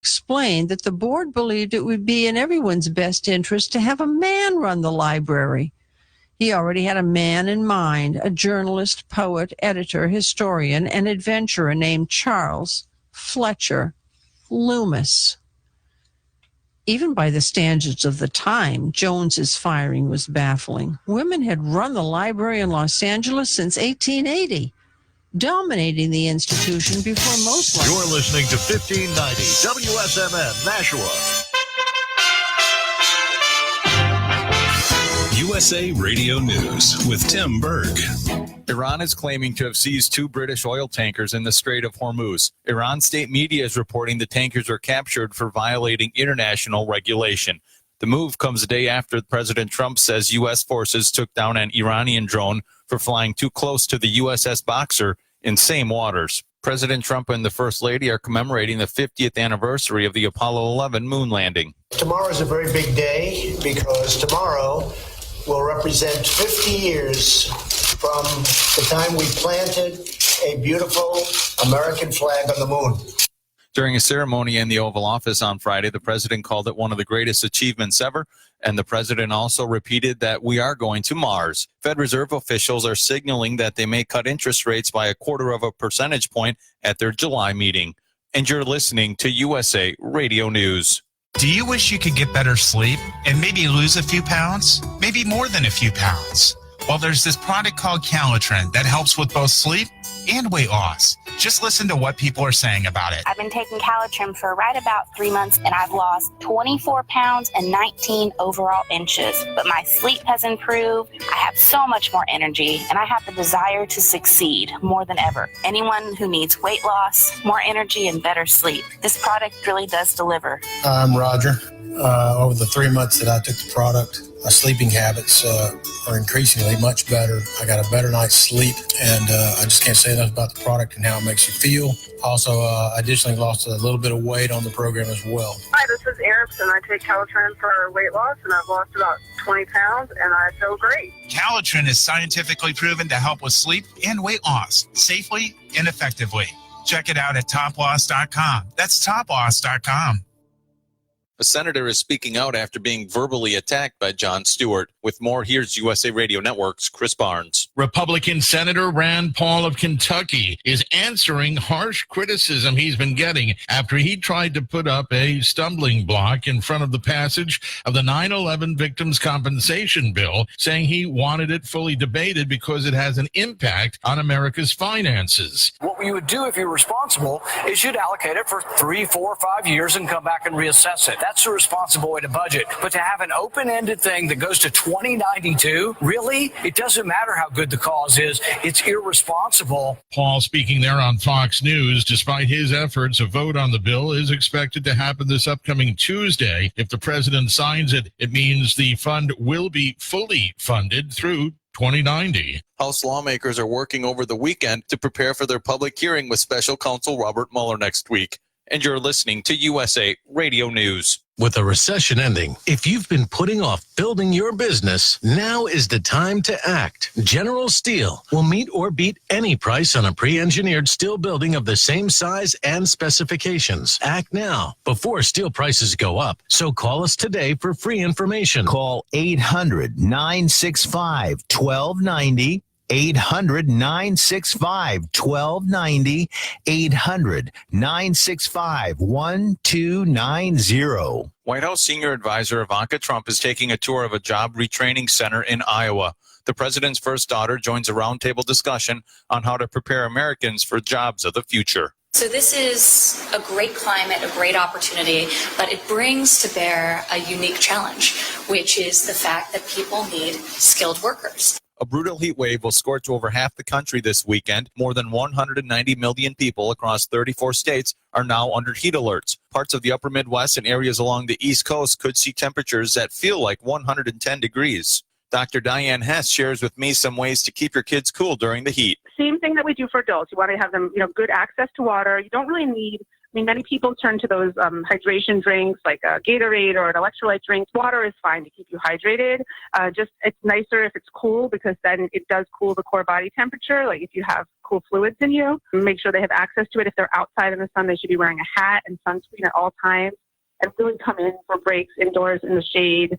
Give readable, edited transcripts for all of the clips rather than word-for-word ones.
explained that the board believed it would be in everyone's best interest to have a man run the library. He already had a man in mind, a journalist, poet, editor, historian, and adventurer named Charles Fletcher Loomis. Even by the standards of the time, Jones's firing was baffling. Women had run the library in Los Angeles since 1880, dominating the institution before most libraries. You're listening to 1590 WSMN Nashua. USA Radio News with Tim Berg. Iran is claiming to have seized 2 British oil tankers in the Strait of Hormuz. Iran state media is reporting the tankers were captured for violating international regulation. The move comes a day after President Trump says U.S. forces took down an Iranian drone for flying too close to the USS Boxer in same waters. President Trump and the First Lady are commemorating the 50th anniversary of the Apollo 11 moon landing. Tomorrow is a very big day because tomorrow will represent 50 years from the time we planted a beautiful American flag on the moon. During a ceremony in the Oval Office on Friday, the president called it one of the greatest achievements ever, and the president also repeated that we are going to Mars. Fed Reserve officials are signaling that they may cut interest rates by 0.25 percentage point at their July meeting. And you're listening to USA Radio News. Do you wish you could get better sleep and maybe lose a few pounds? Maybe more than a few pounds? Well, there's this product called Calitrin that helps with both sleep and weight loss. Just listen to what people are saying about it. I've been taking Calitrin for right about 3 months, and I've lost 24 pounds and 19 overall inches. But my sleep has improved. I have so much more energy, and I have the desire to succeed more than ever. Anyone who needs weight loss, more energy, and better sleep, this product really does deliver. I'm Roger. Over the 3 months that I took the product, my sleeping habits are increasingly much better. I got a better night's sleep, and I just can't say enough about the product and how it makes you feel. Also, additionally lost a little bit of weight on the program as well. Hi, this is Erin. I take Calitrin for weight loss, and I've lost about 20 pounds, and I feel great. Calitrin is scientifically proven to help with sleep and weight loss safely and effectively. Check it out at toploss.com. That's toploss.com. A senator is speaking out after being verbally attacked by Jon Stewart. With more, here's USA Radio Network's Chris Barnes. Republican Senator Rand Paul of Kentucky is answering harsh criticism he's been getting after he tried to put up a stumbling block in front of the passage of the 9/11 Victims' Compensation Bill, saying he wanted it fully debated because it has an impact on America's finances. What you would do if you're responsible is you'd allocate it for 3, 4, 5 years and come back and reassess it. That's a responsible way to budget. But to have an open-ended thing that goes to 2092, really? It doesn't matter how good the cause is. It's irresponsible. Paul speaking there on Fox News. Despite his efforts, a vote on the bill is expected to happen this upcoming Tuesday. If the president signs it, it means the fund will be fully funded through 2090. House lawmakers are working over the weekend to prepare for their public hearing with special counsel Robert Mueller next week. And you're listening to USA Radio News. With a recession ending, if you've been putting off building your business, now is the time to act. General Steel will meet or beat any price on a pre-engineered steel building of the same size and specifications. Act now before steel prices go up. So call us today for free information. Call 800-965-1290. 800-965-1290, 800-965-1290. White House senior advisor Ivanka Trump is taking a tour of a job retraining center in Iowa. The president's first daughter joins a roundtable discussion on how to prepare Americans for jobs of the future. So this is a great climate, a great opportunity, but it brings to bear a unique challenge, which is the fact that people need skilled workers. A brutal heat wave will scorch over half the country this weekend. More than 190 million people across 34 states are now under heat alerts. Parts of the upper Midwest and areas along the East Coast could see temperatures that feel like 110 degrees. Dr. Diane Hess shares with me some ways to keep your kids cool during the heat. Same thing that we do for adults. You want to have them, good access to water. You don't really need mean, many people turn to those hydration drinks like a Gatorade or an electrolyte drink. Water is fine to keep you hydrated. It's nicer if it's cool because then it does cool the core body temperature. Like if you have cool fluids in you, make sure they have access to it. If they're outside in the sun, they should be wearing a hat and sunscreen at all times. And really come in for breaks indoors in the shade.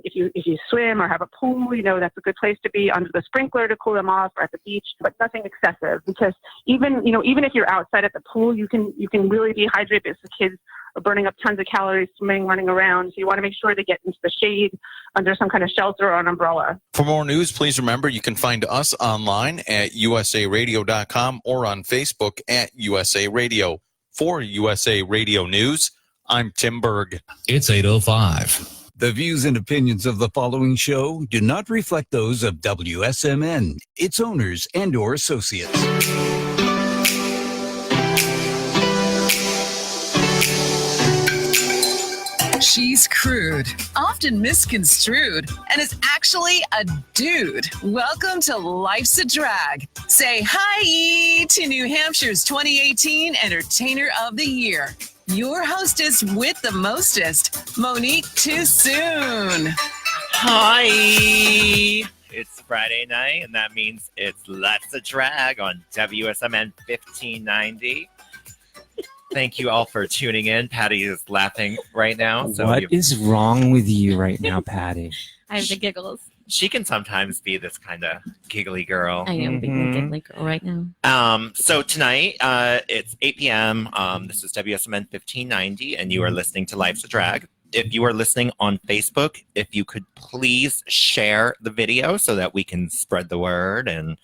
If you swim or have a pool, that's a good place to be under the sprinkler to cool them off, or at the beach, but nothing excessive, because even if you're outside at the pool, you can really dehydrate because the kids are burning up tons of calories swimming, running around. So you want to make sure they get into the shade under some kind of shelter or an umbrella. For more news, please remember you can find us online at usaradio.com or on Facebook at USA Radio. For USA Radio News, I'm Tim Berg. It's 8:05. The views and opinions of the following show do not reflect those of WSMN, its owners, and or associates. She's crude, often misconstrued, and is actually a dude. Welcome to Life's a Drag. Say hi to New Hampshire's 2018 Entertainer of the Year. Your hostess with the mostest, Monique Too Soon. Hi! It's Friday night, and that means it's Let's a Drag on WSMN 1590. Thank you all for tuning in. Patty is laughing right now. So what is wrong with you right now, Patty? I have the giggles. She can sometimes be this kind of giggly girl. I am being a giggly girl right now. So tonight, it's 8 p.m. This is WSMN 1590, and you are listening to Life's a Drag. If you are listening on Facebook, if you could please share the video so that we can spread the word and,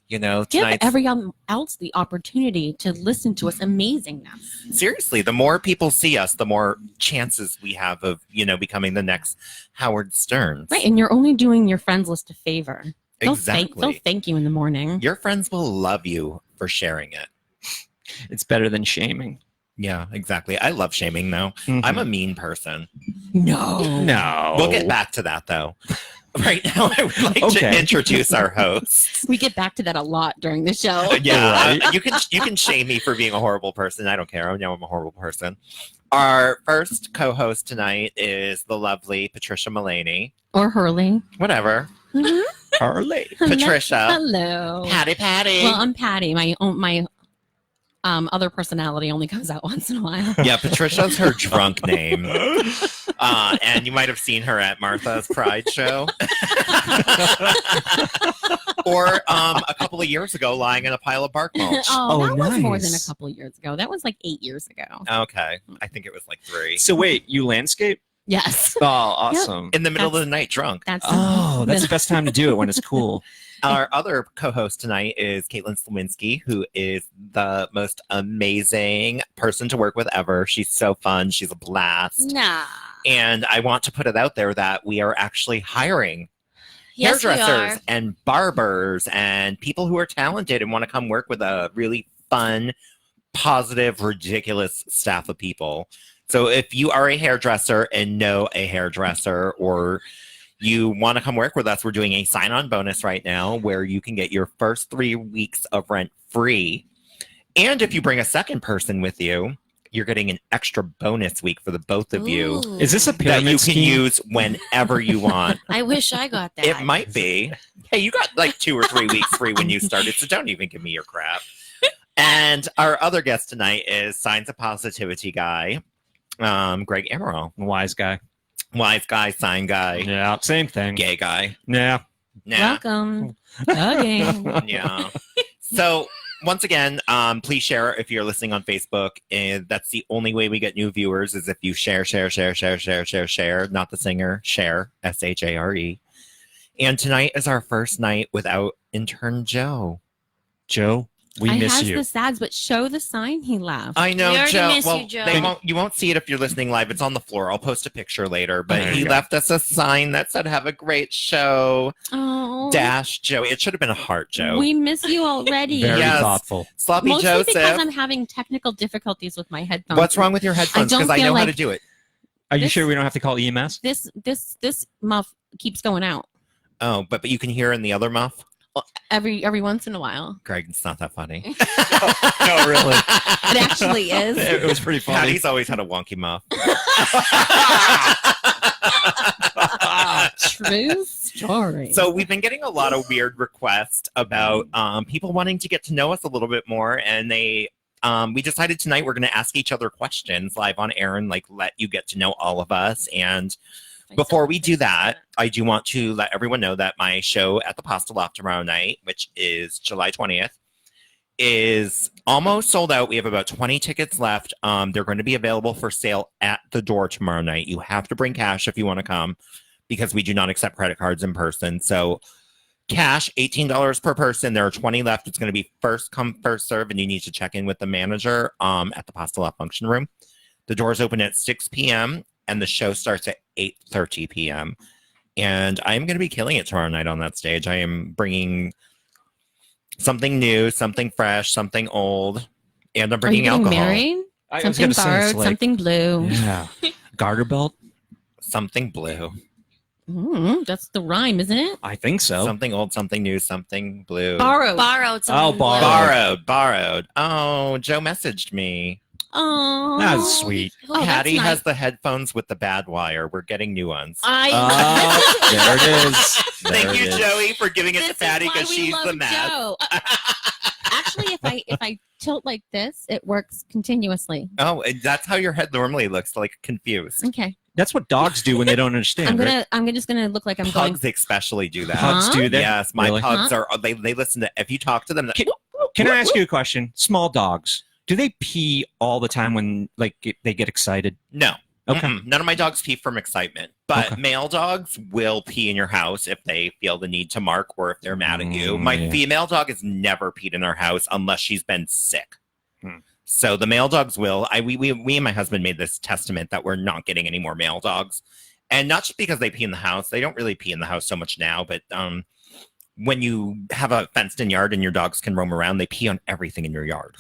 give everyone else the opportunity to listen to us amazingness. Seriously, the more people see us, the more chances we have of, becoming the next Howard Stern. Right, and you're only doing your friends list a favor. Exactly. They'll thank you in the morning. Your friends will love you for sharing it. It's better than shaming. Yeah, exactly. I love shaming, though. Mm-hmm. I'm a mean person. No. We'll get back to that, though. Right now, I would like to introduce our hosts. We get back to that a lot during the show. Yeah, you can shame me for being a horrible person. I don't care. I know I'm a horrible person. Our first co-host tonight is the lovely Patricia Mullaney. Or Hurley. Whatever. Mm-hmm. Hurley. Patricia. Hello. Patty. Well, I'm Patty. My other personality only comes out once in a while. Yeah, Patricia's her drunk name. And you might have seen her at Martha's Pride show. Or a couple of years ago, lying in a pile of bark mulch. That was more than a couple of years ago. That was like 8 years ago. Okay. I think it was like 3. So wait, you landscape? Yes. Oh, awesome. In the middle of the night, drunk. That's the best time to do it, when it's cool. Our other co-host tonight is Caitlin Slawinski, who is the most amazing person to work with ever. She's so fun. She's a blast. Nah. And I want to put it out there that we are actually hiring Yes, hairdressers and barbers and people who are talented and want to come work with a really fun, positive, ridiculous staff of people. So if you are a hairdresser and know a hairdresser, or you want to come work with us, we're doing a sign-on bonus right now where you can get your first 3 weeks of rent free. And if you bring a second person with you, you're getting an extra bonus week for the both of you. Ooh. Is this a pyramid that you can scheme? use whenever you want? I wish I got that. It might be. Hey, you got like 2 or 3 weeks free when you started, so don't even give me your crap. And our other guest tonight is Signs of Positivity guy, Greg Amaral. Wise guy. Wise guy, sign guy. Yeah, same thing. Gay guy. Yeah. Nah. Welcome again. Yeah. So once again, please share if you're listening on Facebook. And that's the only way we get new viewers, is if you share. Not the singer, share, SHARE. And tonight is our first night without intern Joe. Joe, we miss you. the sads, but show the sign he left. I know, We already Joe. miss Well, you, Joe. you won't see it if you're listening live. It's on the floor. I'll post a picture later. But There he you go. left us a sign that said, "Have a great show." Oh, Dash Joe. It should have been a heart, Joe. we miss you already. Very Yes. thoughtful. Sloppy Mostly Joseph. because I'm having technical difficulties with my headphones. What's wrong with your headphones? don't Because I feel know how like- to do it. Are you This- sure we don't have to call EMS? This muff keeps going out. Oh, but you can hear in the other muff. every once in a while. Greg, it's not that funny. No, really. It actually is. It was pretty funny. Patty's always had a wonky mouth. True story. So we've been getting a lot of weird requests about people wanting to get to know us a little bit more, and we decided tonight we're going to ask each other questions live on air and let you get to know all of us. And before we do that, I do want to let everyone know that my show at the Pasta Loft tomorrow night, which is July 20th, is almost sold out. We have about 20 tickets left. They're going to be available for sale at the door tomorrow night. You have to bring cash if you want to come, because we do not accept credit cards in person. So cash, $18 per person. There are 20 left. It's going to be first come, first serve, and you need to check in with the manager at the Pasta Loft function room. The doors open at 6 p.m. and the show starts at 8:30 p.m. And I'm going to be killing it tomorrow night on that stage. I am bringing something new, something fresh, something old, and I'm bringing Are you getting alcohol. Married? I was Something gonna say, it's borrowed, like- something blue. Yeah. Garter belt? Something blue. That's the rhyme, isn't it? I think so. Something old, something new, something blue. Borrowed. Borrowed. Oh, something borrowed. Borrowed. Oh, Joe messaged me. Oh, That was sweet. Oh, that's Patty nice. has the headphones with the bad wire. We're getting new ones. I. There it is. There Thank it you, is. Joey, for giving it This to is Patty why because we she's love the mess. Joe. Actually, if I tilt like this, it works continuously. Oh, and that's how your head normally looks, like confused. Okay. That's what dogs do when they don't understand. I'm just gonna look like I'm going. Pugs especially do that. Pugs do that? Yes, my Really? pugs are. They listen to. If you talk to them, Can I ask you a question? Small dogs, do they pee all the time when they get excited? no. Okay. None of my dogs pee from excitement, but Okay. male dogs will pee in your house if they feel the need to mark or if they're mad at you. My yeah. female dog has never peed in our house unless she's been sick. Hmm. So the male dogs will. We and my husband made this testament that we're not getting any more male dogs, and not just because they pee in the house. They don't really pee in the house so much now, but when you have a fenced-in yard and your dogs can roam around, they pee on everything in your yard.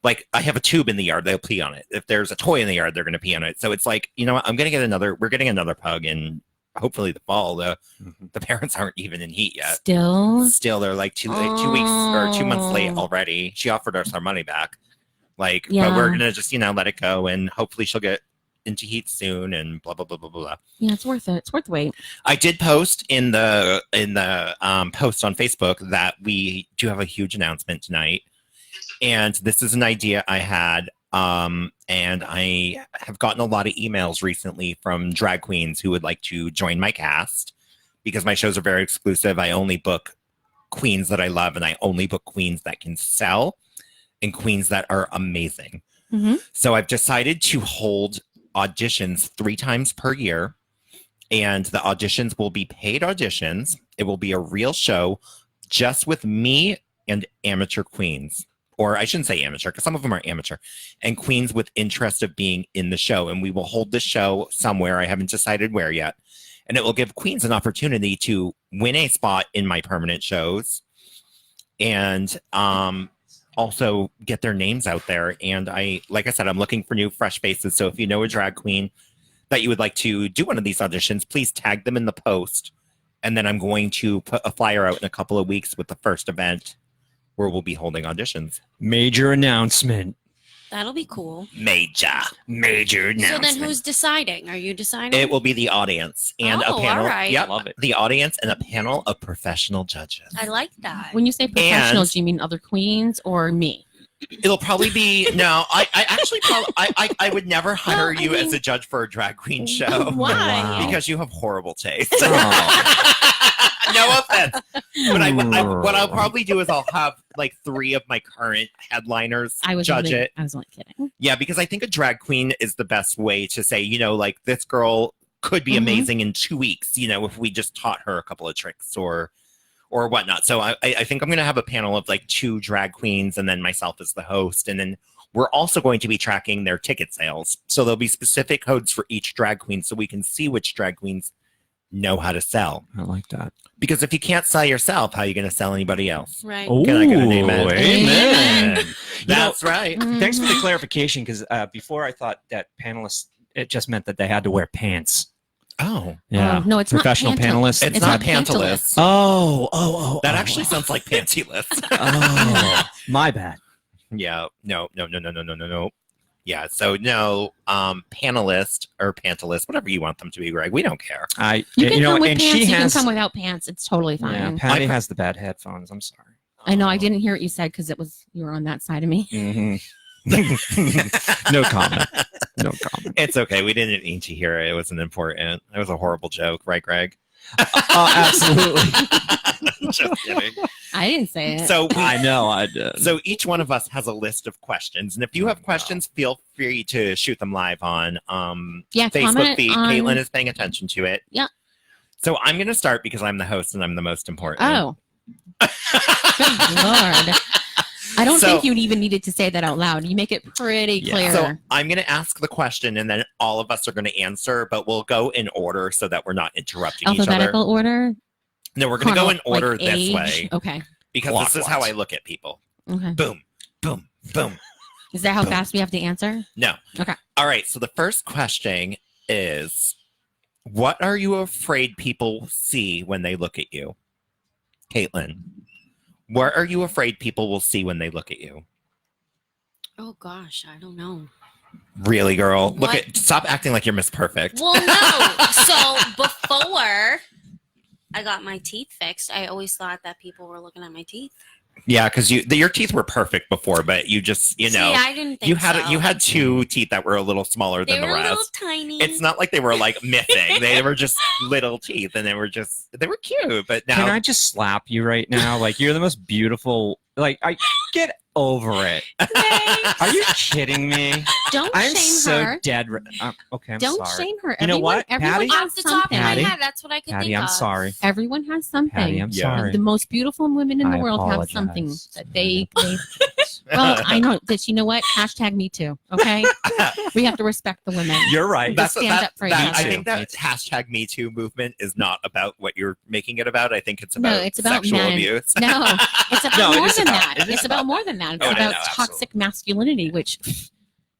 Like, I have a tube in the yard, they'll pee on it. If there's a toy in the yard, they're going to pee on it. So it's like, you know what? We're getting another pug in hopefully the fall. The parents aren't even in heat yet. Still, They're like 2 weeks or 2 months late already. She offered us our money back. But Yeah. we're going to just, let it go. And hopefully she'll get into heat soon and blah, blah, blah, blah, blah. Yeah, it's worth it. It's worth the wait. I did post in the post on Facebook that we do have a huge announcement tonight. And this is an idea I had, and I have gotten a lot of emails recently from drag queens who would like to join my cast because my shows are very exclusive. I only book queens that I love, and I only book queens that can sell and queens that are amazing. Mm-hmm. So I've decided to hold auditions 3 times per year, and the auditions will be paid auditions. It will be a real show just with me and amateur queens. Or I shouldn't say amateur, because some of them are amateur, and queens with interest of being in the show. And we will hold the show somewhere. I haven't decided where yet. And it will give queens an opportunity to win a spot in my permanent shows and also get their names out there. And like I said, I'm looking for new, fresh faces. So if you know a drag queen that you would like to do one of these auditions, please tag them in the post. And then I'm going to put a flyer out in a couple of weeks with the first event where we'll be holding auditions. Major announcement. That'll be cool. Major announcement. So then who's deciding? Are you deciding? It will be the audience and a Oh, panel. all right. Yep, Love it. the audience and a panel of professional judges. I like that. When you say professional, And- do you mean other queens or me? It'll probably be no. I actually probably I would never hire Well, I you as mean- a judge for a drag queen show. Why? Wow. Because you have horrible taste. Oh. No offense, but what I'll probably do is I'll have like 3 of my current headliners I was judge only, it. I was only kidding. Yeah, because I think a drag queen is the best way to say, like this girl could be Mhm. amazing in 2 weeks, if we just taught her a couple of tricks or whatnot. So I think I'm going to have a panel of like 2 drag queens and then myself as the host. And then we're also going to be tracking their ticket sales. So there'll be specific codes for each drag queen so we can see which drag queens know how to sell. I like that. Because if you can't sell yourself, how are you going to sell anybody else? Right. Oh, Can I get an amen? Amen. That's right. Thanks for the clarification, because before I thought that panelists, it just meant that they had to wear pants. Oh. Yeah. No, it's not professional panelist. It's not pantelist. Oh. That actually sounds like pantyless. Oh, my bad. Yeah. No. Yeah. So no, panelist or pantelist, whatever you want them to be, Greg. We don't care. You can come with and pants. she You can has. come without pants. It's totally fine. Yeah, Patty has the bad headphones. I'm sorry. I know. I didn't hear what you said because you were on that side of me. Mm-hmm. No comment. No comment. It's okay. We didn't need to hear it. It wasn't important. It was a horrible joke, right, Greg? Oh, absolutely. Just kidding. I didn't say it. So I know I did. So each one of us has a list of questions, and if you have questions, feel free to shoot them live on Facebook comment feed. on- Caitlin is paying attention to it. Yeah. So I'm going to start because I'm the host and I'm the most important. Oh. Good Lord. I don't So- think you even needed to say that out loud. You make it pretty clear. So I'm going to ask the question, and then all of us are going to answer, but we'll go in order so that we're not interrupting each other. Alphabetical order? No, we're going to go in Like order this age? way. Okay. Because this is how I look at people. Okay. Boom, boom, boom. Is that how fast we have to answer? No. Okay. All right. So the first question is, what are you afraid people see when they look at you? Caitlin, what are you afraid people will see when they look at you? Oh gosh, I don't know. Really, girl? What? Stop acting like you're Miss Perfect. Well, no. So before I got my teeth fixed, I always thought that people were looking at my teeth. Yeah, because your teeth were perfect before, but you just See, I didn't think you had so. you had two teeth that were a little smaller They than the were a rest. little tiny. It's not like they were like missing; they were just little teeth, and they were cute. But now, Can I just slap you right now? Like you're the most beautiful. Like I get over it. Are you kidding me? Don't I'm shame so her. dead. Okay, I'm Don't sorry. shame her. You know what, Everyone Patty? has Off the top of my something. head, that's what I could Patty, think I'm of. sorry. Everyone has something. Patty, I'm sorry. The most beautiful women in the I world have apologize. something that they well, I know that. You know what? Hashtag me too. Okay, we have to respect the women. You're right. We stand up for each I other. think that hashtag Me Too movement is not about what you're making it about. I think it's No, about it's about sexual men. abuse. No, it's about No, it more is than about- that. it is It's about more than that. It's Oh, about no, toxic masculinity, which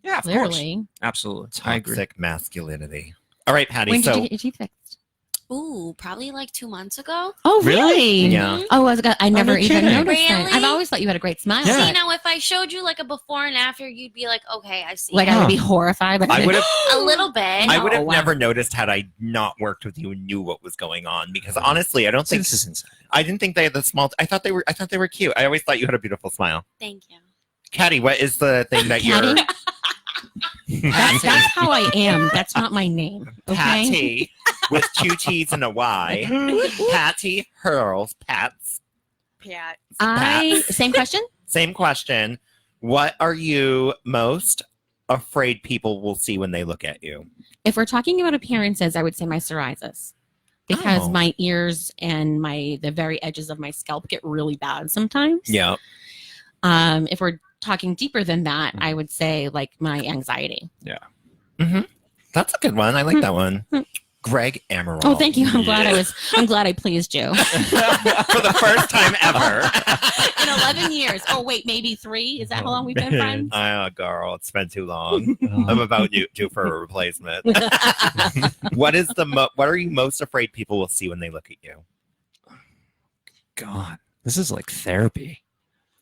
yeah, of clearly. course. Absolutely. I agree. Toxic masculinity. All right, Patty. When did so you get your teeth fixed? Ooh, probably like 2 months ago. Oh, Really? really? Yeah. Oh, I never no even kidding. noticed that. Really? I've always thought you had a great smile. See, now if I showed you like a before and after, you'd be like, okay, I see. Like I would be horrified. Like I would have. a little bit. I would have wow. never noticed had I not worked with you and knew what was going on. Because honestly, I don't think This is insane. I didn't think they had the small. I thought they were cute. I always thought you had a beautiful smile. Thank you. Caddy, what is the thing that you're? Caddy? That's how I am. That's not my name. Okay. Patty with two T's and a Y. Patty Hurls. Pats. Same question. Same question. What are you most afraid people will see when they look at you? If we're talking about appearances, I would say my psoriasis. Because Oh. my ears and the very edges of my scalp get really bad sometimes. Yeah. If we're talking deeper than that, I would say like my anxiety. Yeah. Mm-hmm. That's a good one. I like that one. Greg Amaral. Oh, thank you. I'm glad I pleased you. For the first time ever. In 11 years. Oh, wait, maybe 3? Is that how long we've been friends? Oh, girl, it's been too long. I'm about due for a replacement. What are you most afraid people will see when they look at you? God, this is like therapy.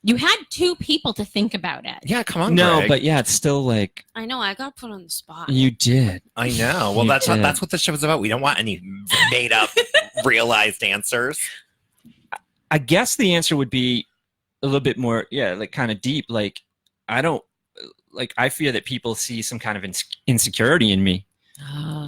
You had 2 people to think about it. Yeah, come on, No, Greg. but yeah, it's still like I know. I got put on the spot. you did. I know. Well, You that's did. what the show's about. We don't want any made up, realized answers. I guess the answer would be a little bit more, like kind of deep. Like I fear that people see some kind of insecurity in me.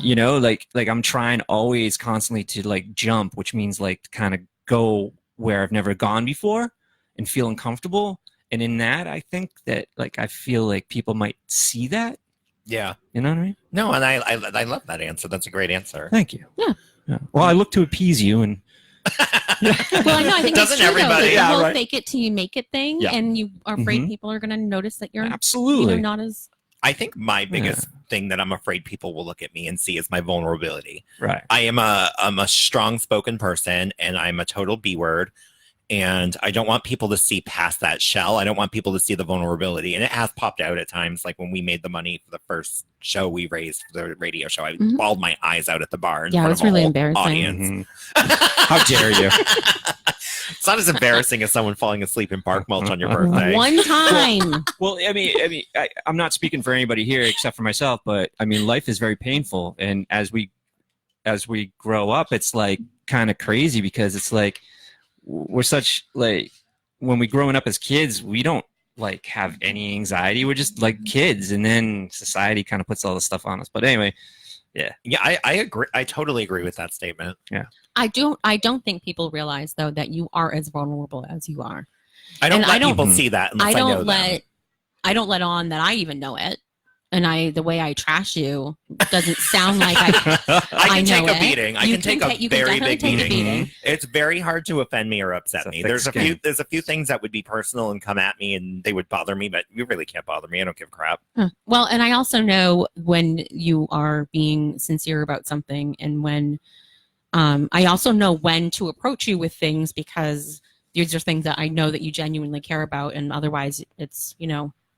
You know, like I'm trying always constantly to like jump, which means like kind of go where I've never gone before and feel uncomfortable. And in that, I think that like I feel like people might see that. Yeah. You know what I mean? No, and I love that answer. That's a great answer. Thank you. Yeah. Well, I look to appease you, and Well, I know. I think Doesn't it's true, everybody? though, Yeah, the whole right. fake it till you make it thing, Yeah. and you are afraid Mhm. people are going to notice that you're absolutely. not as. I think my biggest thing that I'm afraid people will look at me and see is my vulnerability. Right. I'm a strong spoken person and I'm a total B word. And I don't want people to see past that shell. I don't want people to see the vulnerability. And it has popped out at times. Like when we made the money for the first show we raised for the radio show, I bawled my eyes out at the bar in Yeah, front it was of a really whole embarrassing. audience. How dare you? It's not as embarrassing as someone falling asleep in bark mulch on your birthday. One time. Well, I'm not speaking for anybody here except for myself, but I mean, life is very painful, and as we grow up, it's like kind of crazy because it's like we're such like when we growing up as kids, we don't like have any anxiety. We're just like kids, and then society kind of puts all this stuff on us. But anyway, yeah, I agree. I totally agree with that statement. Yeah. I don't think people realize though that you are as vulnerable as you are. I don't And let people see that unless I know them. I don't let on that I even know it. And the way I trash you doesn't sound like I I can know take a it. beating. I You can take a you can very definitely big take a beating. beating. It's very hard to offend me or upset me. thick There's skin. a few things that would be personal and come at me and they would bother me, but you really can't bother me. I don't give a crap. Well, and I also know when you are being sincere about something, and when I also know when to approach you with things, because these are things that I know that you genuinely care about, and otherwise it's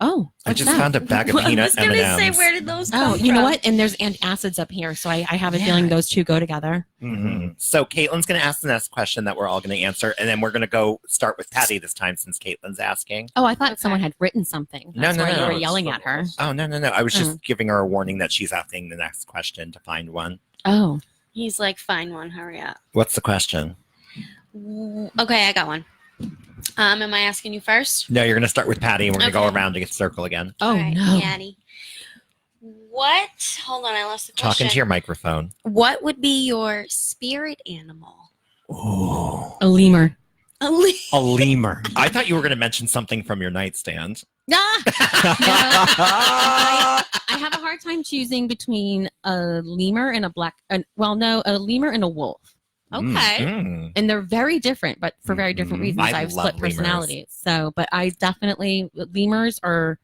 oh, I what's just that? found a bag of peanut I was gonna say, M&Ms. where did those come Oh, from? you know what? And there's antacids up here, so I have a feeling those two go together. Mm-hmm. So Caitlin's going to ask the next question that we're all going to answer, and then we're going to go start with Patty this time since Caitlin's asking. Oh, I thought someone had written something. That's No, why no. you were yelling at her. Oh, no. I was just giving her a warning that she's asking the next question to find one. Oh. He's like, find one, hurry up. What's the question? Okay, I got one. Am I asking you first? No, you're going to start with Patty, and we're going to Okay. go around and circle again. Oh, All right, no. Patty. What? Hold on, I lost the question. Talking to your microphone. What would be your spirit animal? A lemur. A lemur. A lemur. I thought you were going to mention something from your nightstand. I have a hard time choosing between a lemur and a a lemur and a wolf. Okay. Mm. And they're very different, but for very different reasons. I I have love split lemurs. personalities. So, but I definitely, lemurs are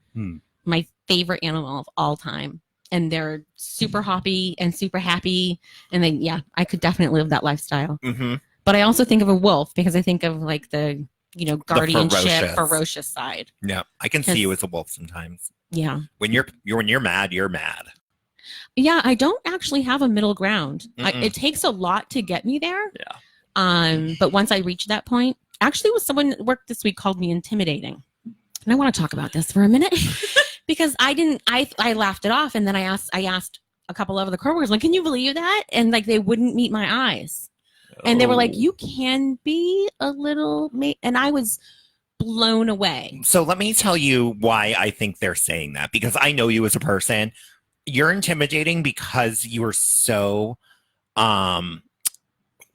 my favorite animal of all time. And they're super hoppy and super happy. And then, yeah, I could definitely live that lifestyle. Mm-hmm. But I also think of a wolf because I think of like the, guardianship, ferocious. ferocious side. Yeah, I can see you as a wolf sometimes. Yeah. When you're mad, you're mad. Yeah, I don't actually have a middle ground. Mm-mm. It takes a lot to get me there. Yeah. But once I reach that point, actually, was someone at work this week called me intimidating, and I want to talk about this for a minute because I laughed it off, and then I asked a couple of other coworkers, like, "Can you believe that?" And like they wouldn't meet my eyes, and they were like, "You can be a little," and I was blown away. So let me tell you why I think they're saying that, because I know you as a person. You're intimidating because you are so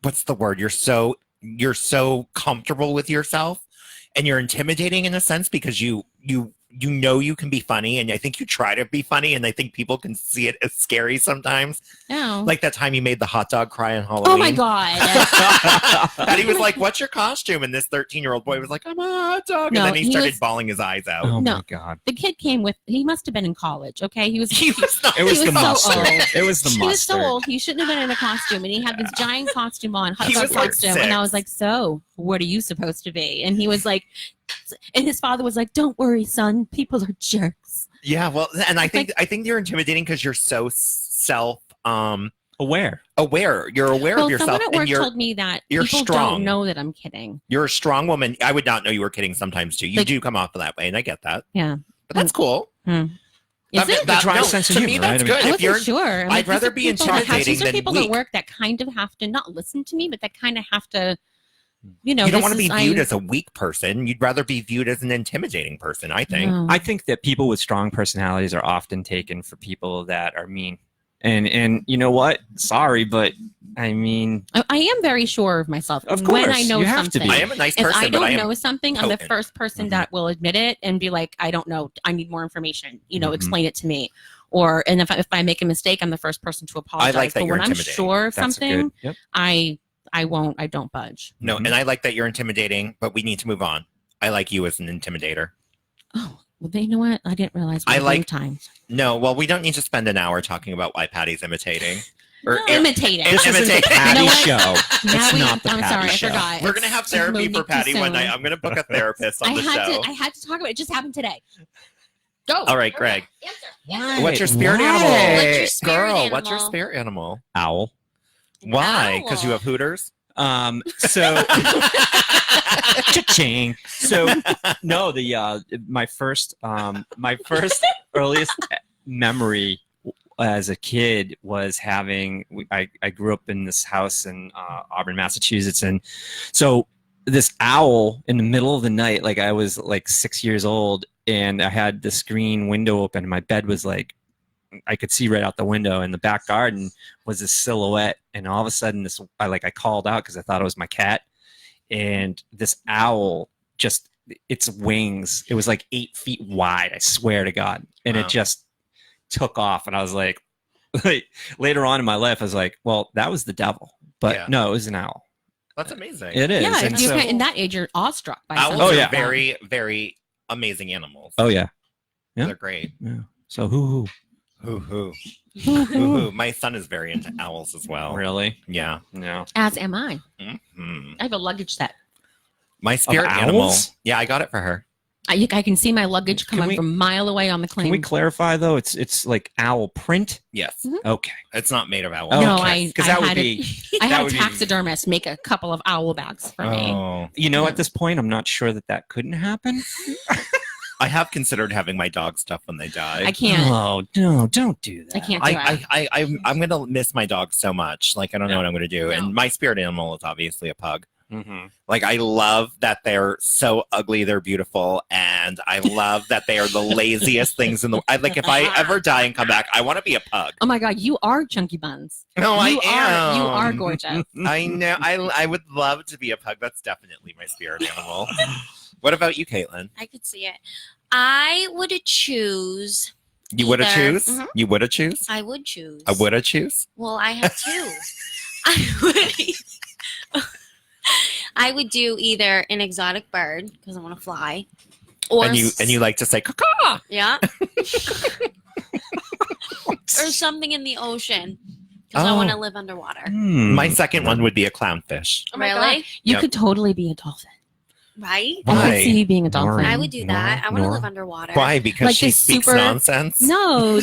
what's the word? You're so comfortable with yourself, and you're intimidating in a sense because you know you can be funny, and I think you try to be funny, and I think people can see it as scary sometimes. Oh. Like that time you made the hot dog cry on Halloween. Oh my God. And he was like, "What's your costume?" And this 13-year-old boy was like, "I'm a hot dog." No, And then he he started was- bawling his eyes out. Oh No. my God. The kid came with, he must have been in college, okay? He was not. It was he the so mustard. old. It was the He was so mustard. old. He shouldn't have been in a costume, and he had this giant costume on, hot He dog was like costume. And I 6. was like, "So, what are you supposed to be?" And he was like, and his father was like, "Don't worry, son. People are jerks." Yeah, well, and I think you're intimidating because you're so self aware. You're aware Well, of yourself, someone at work and you're told me that you're people strong. don't know that I'm kidding. You're a strong woman. I would not know you were kidding sometimes too. You Like- do come off that way, and I get that. Yeah, But that's cool. Is it? That, dry no, sense of to me, humor, right? that's I mean- good. I If wasn't you're, sure. I'm I'd like, these rather are be people that have- intimidating These are than people weak. at work that kind of have to not listen to me, but that kind of have to, You don't this want to be is- viewed I- as a weak person. You'd rather be viewed as an intimidating person, I think. No. I think that people with strong personalities are often taken for people that are mean. And you know what? Sorry, but I mean, I am very sure of myself. Of when I course, know you have to something. be. I am a nice If person, I but I don't am know something, I'm the potent. first person that will admit it and be like, "I don't know. I need more information. Explain it to me." Or and if I make a mistake, I'm the first person to apologize. like that but you're when I'm intimidating. sure of That's a something, good- yep. I don't budge. No, and I like that you're intimidating, but we need to move on. I like you as an intimidator. Oh, well, you know what? I didn't realize we I had like- time. No, well, we don't need to spend an hour talking about why Patty's imitating. Or Imitating. This isn't the Imitate. Patty You know what? show. Now It's we- not the I'm Patty sorry, I show. forgot. We're gonna have It's therapy for Monique Patty one Kissoon. night. I'm gonna book a therapist on the show. I had to talk about it. It just happened today. Go. All right, Greg. Answer. What's your spirit Why? animal? What's your spirit Girl, what's your animal? spirit animal? Owl. Why? Because you have Hooters? So cha-ching. So no, my first earliest memory as a kid was having I grew up in this house in Auburn, Massachusetts, and so this owl in the middle of the night, like I was like 6 years old, and I had the screen window open, and my bed was like I could see right out the window, and the back garden was a silhouette, and all of a sudden I called out because I thought it was my cat, and this owl just its wings, it was like 8 feet wide, I swear to God, and Wow. it just took off, and I was like later on in my life I was like, well, that was the devil, but Yeah. no, it was an owl. That's amazing. It is. Yeah, And if you're so- in that age, you're awestruck by Owls something. are yeah. very, very amazing animals. Oh yeah. Yeah. They're great. Yeah. So who Hoo. Hoo. My son is very into owls as well. really? Yeah. No. As am I. Mhm. I have a luggage set. My spirit Of animal. owls? Yeah, I got it for her. I can see my luggage Can coming we- from a mile away on the Can claim. we clarify though? It's like owl print. Yes. Okay. It's not made of owls. Oh, No, okay. I 'Cause that would had be- I that had a would be- taxidermist make a couple of owl bags for me. Oh. You know, at this point, I'm not sure that couldn't happen. I have considered having my dog stuff when they die. I can't. Oh no! Don't do that. I can't do it. I'm gonna miss my dog so much. Like I don't know what I'm gonna do. No. And my spirit animal is obviously a pug. Mm-hmm. Like I love that they're so ugly, they're beautiful, and I love that they are the laziest things in the. Like if I ever die and come back, I want to be a pug. Oh my God, you are Chunky Buns. No, I You am. are gorgeous. I know. I would love to be a pug. That's definitely my spirit animal. What about you, Caitlin? I could see it. I would choose. You would have either- choose. Mhm. You would have choose. I would choose. I would have choose. Well, I have two. I would do either an exotic bird because I want to fly, or And you like to say caw. yeah, or something in the ocean because I want to live underwater. Hmm. My second one would be a clownfish. Oh my Really? God. You Yep. could totally be a dolphin. Right? I Why? could see you being a dolphin. Nora. I would do that. I want to Nora? live underwater. Why? Because Like she this speaks super- nonsense. No,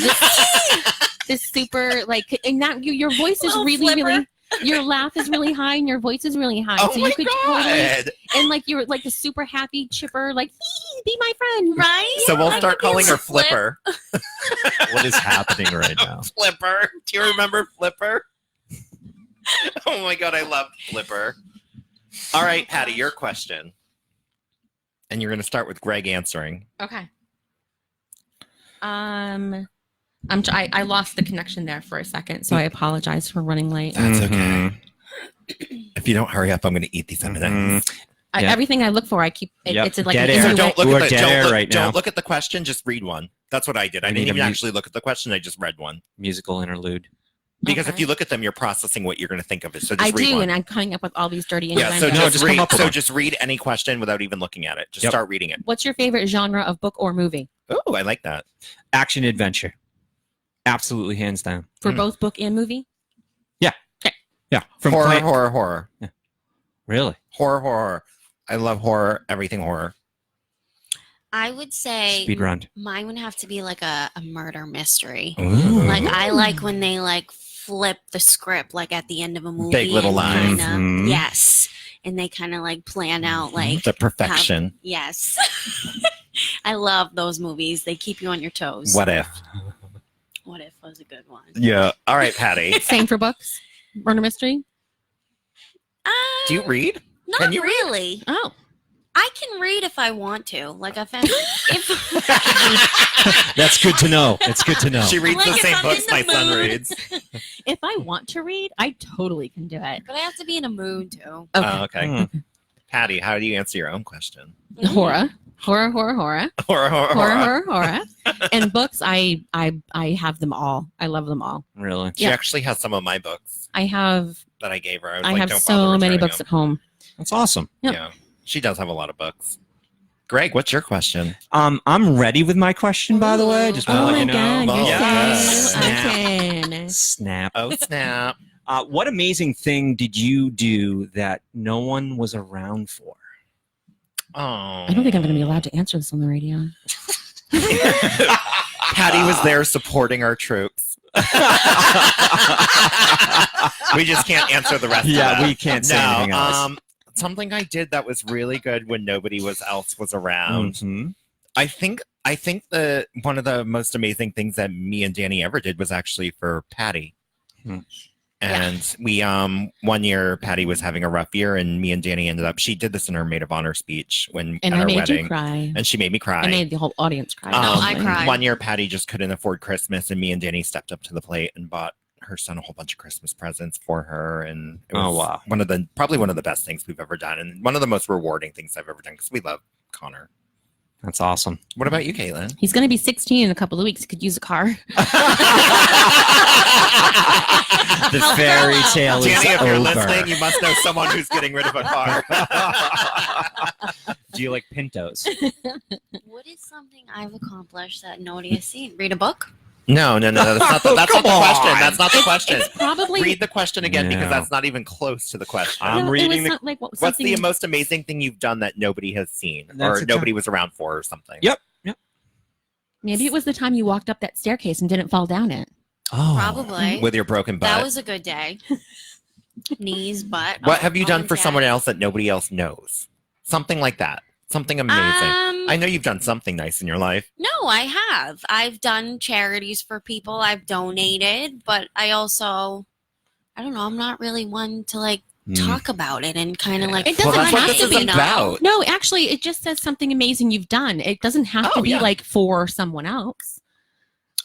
this super like, and that your voice is Little really, flipper. really. Your laugh is really high and your voice is really high. Oh so my you could God. totally, and like you're like a super happy, chipper, like be my friend, Right? So we'll I start could be calling able her to flip. Flipper. What is happening right now? Flipper. Do you remember Flipper? Oh my God, I love Flipper. All right, Patty, your question. And you're going to start with Greg answering. Okay. I lost the connection there for a second, so I apologize for running late. That's Mm-hmm. okay. If you don't hurry up, I'm going to eat these M&Ms. Yeah. Everything I look for, I keep. Yep. It's like Dead an air. So intuit- don't look We're at the dead air right now. don't look at the question. Just read one. That's what I did. I We didn't need even a mu- actually look at the question. I just read one Musical interlude. because if Okay. you look at them, you're processing what you're going to think of it. So just I read do, one. and I'm coming up with all these dirty Yeah. So innuendos. No, just just come read. up with So one. just read any question without even looking at it. Just Yep. start reading it. What's your favorite genre of book or movie Oh, I like that. Action adventure. Absolutely, hands down. for Mm. both book and movie? Yeah. From Horror, Clan- horror. Really? Horror. I love horror. Everything horror. I would say Speed round. mine would have to be like a murder mystery. Ooh. Like I like when they like flip the script like at the end of a movie. Big Little and Lies. kinda- Mhm. Yes. And they kind of like plan out like The perfection. yes. I love those movies. They keep you on your toes. What if? What if was a good one? Yeah. All right, Patty. Same for books, murder mystery. Do you read? Not Can you read? really. Oh, I can read if I want to. Like if That's good to know. It's good to know. She reads Like the if same I'm books in my the son mood. reads. if I want to read, I totally can do it. but I have to be in a mood too. Oh, Okay. okay. Hmm. Patty, how do you answer your own question? Horror. Horror, Horror. And books, I have them all. I love them all. Really? She Yeah. actually has some of my books I have that I gave her. I, was I like, have don't so bother many returning books them. at home. That's awesome. Yep. Yeah. She does have a lot of books. Greg, what's your question? I'm ready with my question, by the way. Just want Oh to let my you know. god, you're Yes. so Snap. okay. Snap. Oh, snap. What amazing thing did you do that no one was around for? Oh. I don't think I'm going to be allowed to answer this on the radio. Patty was there supporting our troops. We just can't answer the rest of that. We can't say anything else. Something I did that was really good when nobody else was around. Mm-hmm. I think one of the most amazing things that me and Danny ever did was actually for Patty. And we one year Patty was having a rough year, and me and Danny ended up. She did this in her maid of honor speech And at I our made wedding, you cry. and she made me cry. I made the whole audience cry. I cried. One year Patty just couldn't afford Christmas, and me and Danny stepped up to the plate and bought her son a whole bunch of Christmas presents for her, and it was probably one of the best things we've ever done, and one of the most rewarding things I've ever done because we love Connor. That's awesome. What about you, Caitlin? He's going to be 16 in a couple of weeks. He could use a car. The fairy tale is Danny, if you're over. listening, you must know someone who's getting rid of a car. Do you like Pintos? What is something I've accomplished that nobody has seen? Read a book? No. That's not the question. That's not the question. It's probably Read the question again because No. that's not even close to the question. I'm reading the. What's the most amazing thing you've done that nobody has seen That's or nobody was around for or something? Yep. Maybe it was the time you walked up that staircase and didn't fall down it. Oh. Probably. With your broken butt. That was a good day. Knees, butt. What have you all done in for jack. someone else that nobody else knows? Something like that. Something amazing. I know you've done something nice in your life. No, I have. I've done charities for people. I've donated, but I also, I don't know, I'm not really one to like talk about it and kind of like, It doesn't that's what have this to is be about. No, actually, it just says something amazing you've done. It doesn't have to be like for someone else.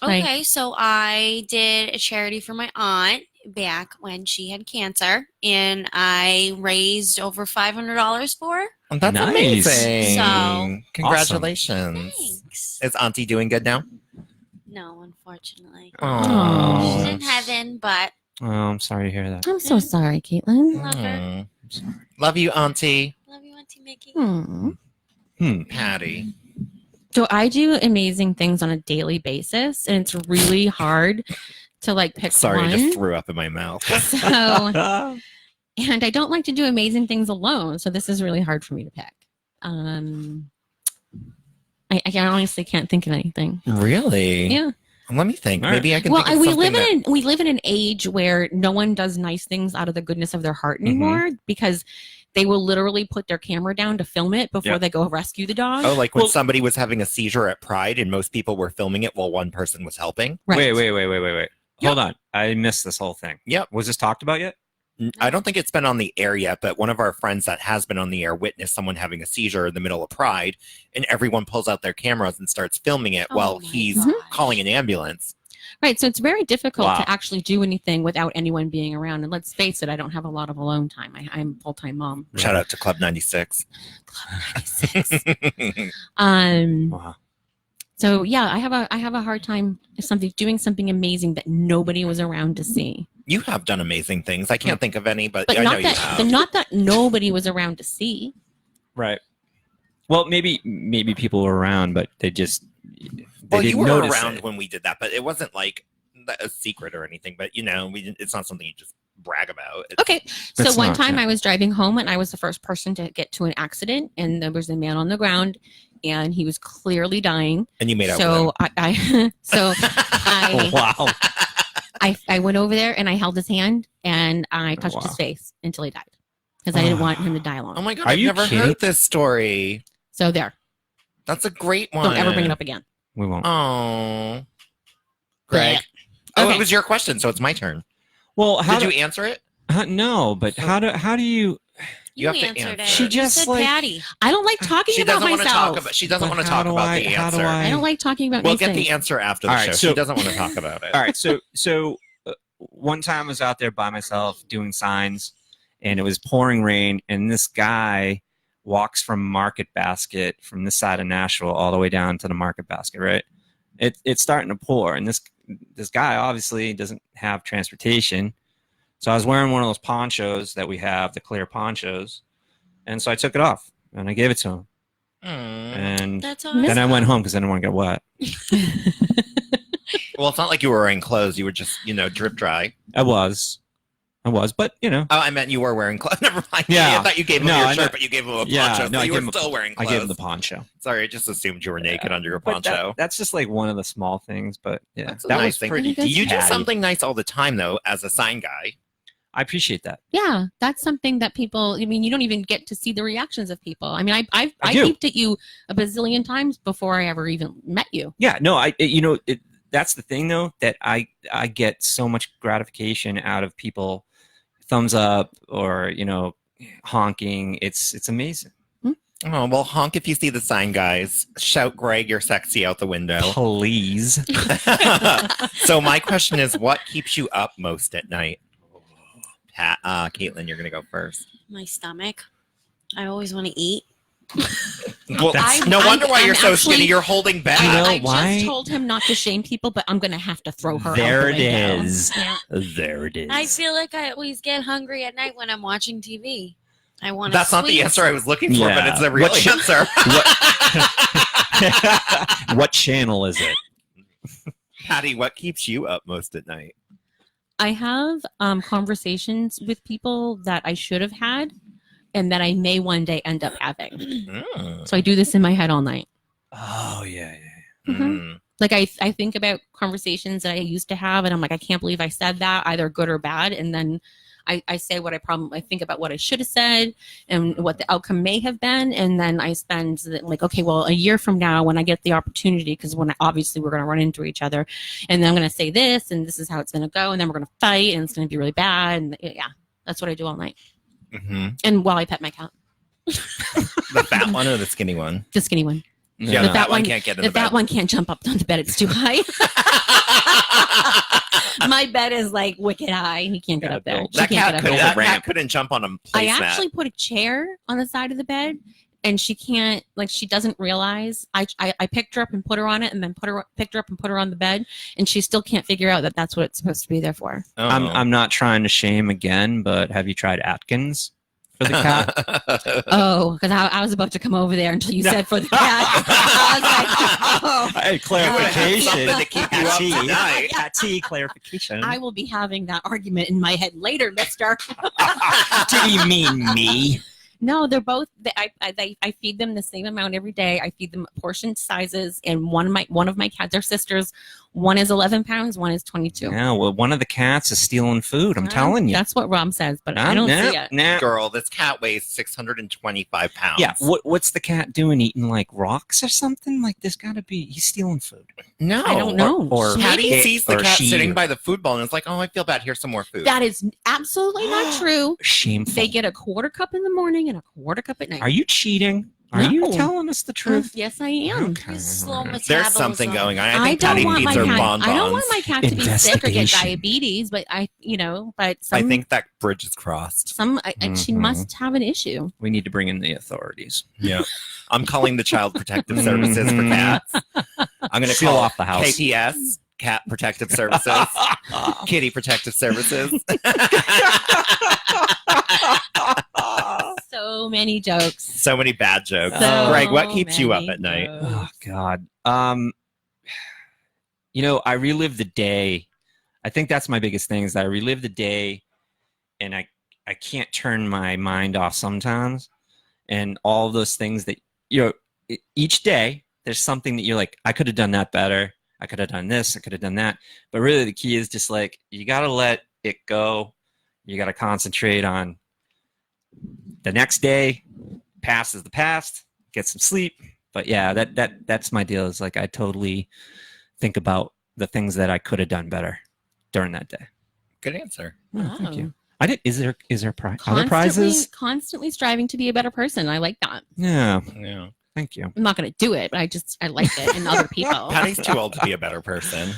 Okay, so I did a charity for my aunt back when she had cancer, and I raised over $500 for her. That's Nice. amazing. So- Congratulations. Thanks. Is Auntie doing good now? No, unfortunately. Oh. She's in heaven, but Oh, I'm sorry to hear that. I'm so sorry, Caitlin. love her. Love you, Auntie. Love you, Auntie Mickey. Patty. So I do amazing things on a daily basis, and it's really hard to like pick Sorry, one. I just threw up in my mouth. So, and I don't like to do amazing things alone, so this is really hard for me to pick. I honestly can't think of anything. Really? Yeah. Let me think. Maybe I can Well, think of we something live in an age where no one does nice things out of the goodness of their heart anymore because they will literally put their camera down to film it before they go rescue the dog. Oh, like when somebody was having a seizure at Pride and most people were filming it while one person was helping? Wait. Hold on. I missed this whole thing. Yep. Was this talked about yet? I don't think it's been on the air yet, but one of our friends that has been on the air witnessed someone having a seizure in the middle of Pride, and everyone pulls out their cameras and starts filming it while he's calling an ambulance. Right. So it's very difficult Wow. to actually do anything without anyone being around. And let's face it, I don't have a lot of alone time. I'm a full-time mom. Shout out to Club 96. Wow. So yeah, I have a hard time doing something amazing that nobody was around to see. You have done amazing things. I can't think of any, but, But I know not you that have. not that nobody was around to see. Right. Well, maybe people were around, but they just Well, you didn't were notice around it. when we did that, but it wasn't like a secret or anything. But it's not something you just brag about. Okay. So one time I was driving home and I was the first person to get to an accident, and there was a man on the ground and he was clearly dying. And you made out so with I wow. I went over there and I held his hand and I touched his face until he died because I didn't want him to die alone. Oh my God, I've never heard this story. So there. That's a great one. Don't ever bring it up again. We won't. Oh. Greg. Oh, it was your question, so it's my turn. Well, did you answer it? No, but how do you? You have to answered answer. it. She You just, said like- Patty. I don't like talking She about doesn't want to myself. talk about. She doesn't But want to how talk do about I- the how do answer. I don't like talking about We'll nice get things. the answer after the All show. right, She so- doesn't want to talk about it. All right, so one time I was out there by myself doing signs, and it was pouring rain, and this guy walks from Market Basket from this side of Nashville all the way down to the Market Basket. Right, it's starting to pour, and this guy obviously doesn't have transportation, so I was wearing one of those ponchos that we have, the clear ponchos, and so I took it off and I gave it to him, and That's then I went home because I didn't want to get wet. Well, it's not like you were wearing clothes. You were just, drip dry. I was, but Oh, I meant you were wearing clothes. Never mind. Yeah. I thought you gave him your shirt, but you gave him a poncho. So you were still wearing I clothes. gave him the poncho. Sorry, I just assumed you were naked under your But poncho. that's just like one of the small things, but yeah, That's a that nice was thing. pretty. You do catty. something nice all the time, though, as a sign guy. I appreciate that. Yeah, that's something that people. I mean, you don't even get to see the reactions of people. I mean, I do. peeped at you a bazillion times before I ever even met you. Yeah, no, that's the thing though, that I get so much gratification out of people thumbs up or honking. It's amazing. Oh, well, honk if you see the sign, guys. Shout, Greg, you're sexy out the window. Please. So my question is, what keeps you up most at night? Caitlin, you're going to go first. My stomach. I always want to eat. Well, no wonder why you're so skinny. You're holding back. I just told him not to shame people, but I'm going to have to throw her There out it the window. is. Yeah. There it is. I feel like I always get hungry at night when I'm watching TV. I want. That's not the answer I was looking for, but it's the real answer. What channel is it? Patty, what keeps you up most at night? I have conversations with people that I should have had and that I may one day end up having. So I do this in my head all night. Oh, yeah. Mhm. Like I think about conversations that I used to have and I'm like, I can't believe I said that, either good or bad. And then I say what I think about what I should have said and what the outcome may have been. And then I spend like, okay, well, a year from now when I get the opportunity, because obviously we're going to run into each other and then I'm going to say this and this is how it's going to go. And then we're going to fight and it's going to be really bad. And yeah, that's what I do all night. Mm-hmm. And while I pet my cat. The fat one or the skinny one? The skinny one. Yeah, the fat one can't get in the fat bed. one can't jump up on the bed. It's too high. My bed is like wicked high. He can't get up there. That She can't cat, get up there. that cat couldn't jump on a I placemat. actually put a chair on the side of the bed and she can't, like, she doesn't realize. I picked her up and put her on it and then picked her up and put her on the bed and she still can't figure out that that's what it's supposed to be there for. I'm not trying to shame again, but have you tried Atkins for the cat? Oh, because I was about to come over there until you said for the cat. I was like, oh. Hey, clarification. Something to keep you up tonight. Cat clarification. I will be having that argument in my head later, mister. Do you mean me? No, they're both. I feed them the same amount every day. I feed them portion sizes, and one of my cats, they're sisters. One is 11 pounds, one is 22. Yeah, well, one of the cats is stealing food. I'm telling you. That's what Rob says, but I don't see it. Girl, this cat weighs 625 pounds. Yeah, what's the cat doing? Eating like rocks or something? Like there's got to be. He's stealing food. No, I don't know. Or Patty sees the cat she. sitting by the food bowl and is like, "Oh, I feel bad. Here's some more food." That is absolutely not true. Shameful. They get a quarter cup in the morning and a quarter cup at night. Are you cheating? Are you telling us the truth? Yes, I am. Slow There's something going on. I think don't Patty want feeds my her cat. bonbons. I don't want my cat to be sick or get Investigation. diabetes, but I some, think that bridge is crossed. she must have an issue. We need to bring in the authorities. Yeah. I'm calling the Child Protective Services for cats. I'm going to Seal call off the house. KPS, Cat Protective Services, Kitty Protective Services. So many jokes. So many bad jokes. So Greg, what keeps you up many at night? Oh God. I relive the day. I think that's my biggest thing is that I relive the day and I can't turn my mind off sometimes. And all those things that each day there's something that you're like, I could have done that better. I could have done this, I could have done that. But really the key is just like you gotta let it go. You gotta concentrate on the next day. Past is the past. Get some sleep. But yeah, that's my deal. Is like I totally think about the things that I could have done better during that day. Good answer. Oh, thank you. I did. Is there other Constantly- prizes? Constantly striving to be a better person. I like that. Yeah. Yeah. Thank you. I'm not going to do it, but I like it in other people. Patty's too old to be a better person.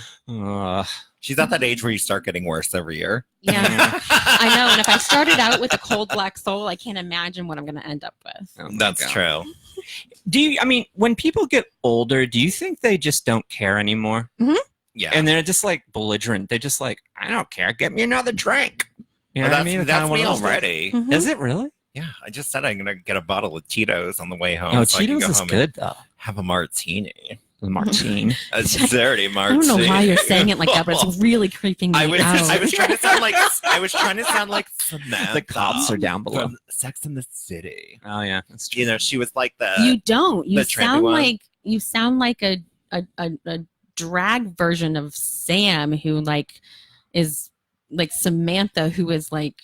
She's at that age where you start getting worse every year. Yeah, I know. And if I started out with a cold black soul, I can't imagine what I'm going to end up with. That's true. When people get older, do you think they just don't care anymore? Mm-hmm. Yeah. And they're just like belligerent. They're just like, I don't care. Get me another drink. You know Well, what I mean? It's that's kinda one me of those already. things. Is it really? Yeah, I just said I'm going to get a bottle of Tito's on the way home. Oh, so I can Cheetos go is home good and though. have a martini. Martine. A dirty I Martine. don't know why you're saying it like that, but it's really creeping me I was out. trying to sound like Samantha. The cops are down below. From Sex and the City. Oh yeah, that's true. You know, she was like the. You don't. You the trendy sound one. like a drag version of Sam, who like is like Samantha, who is like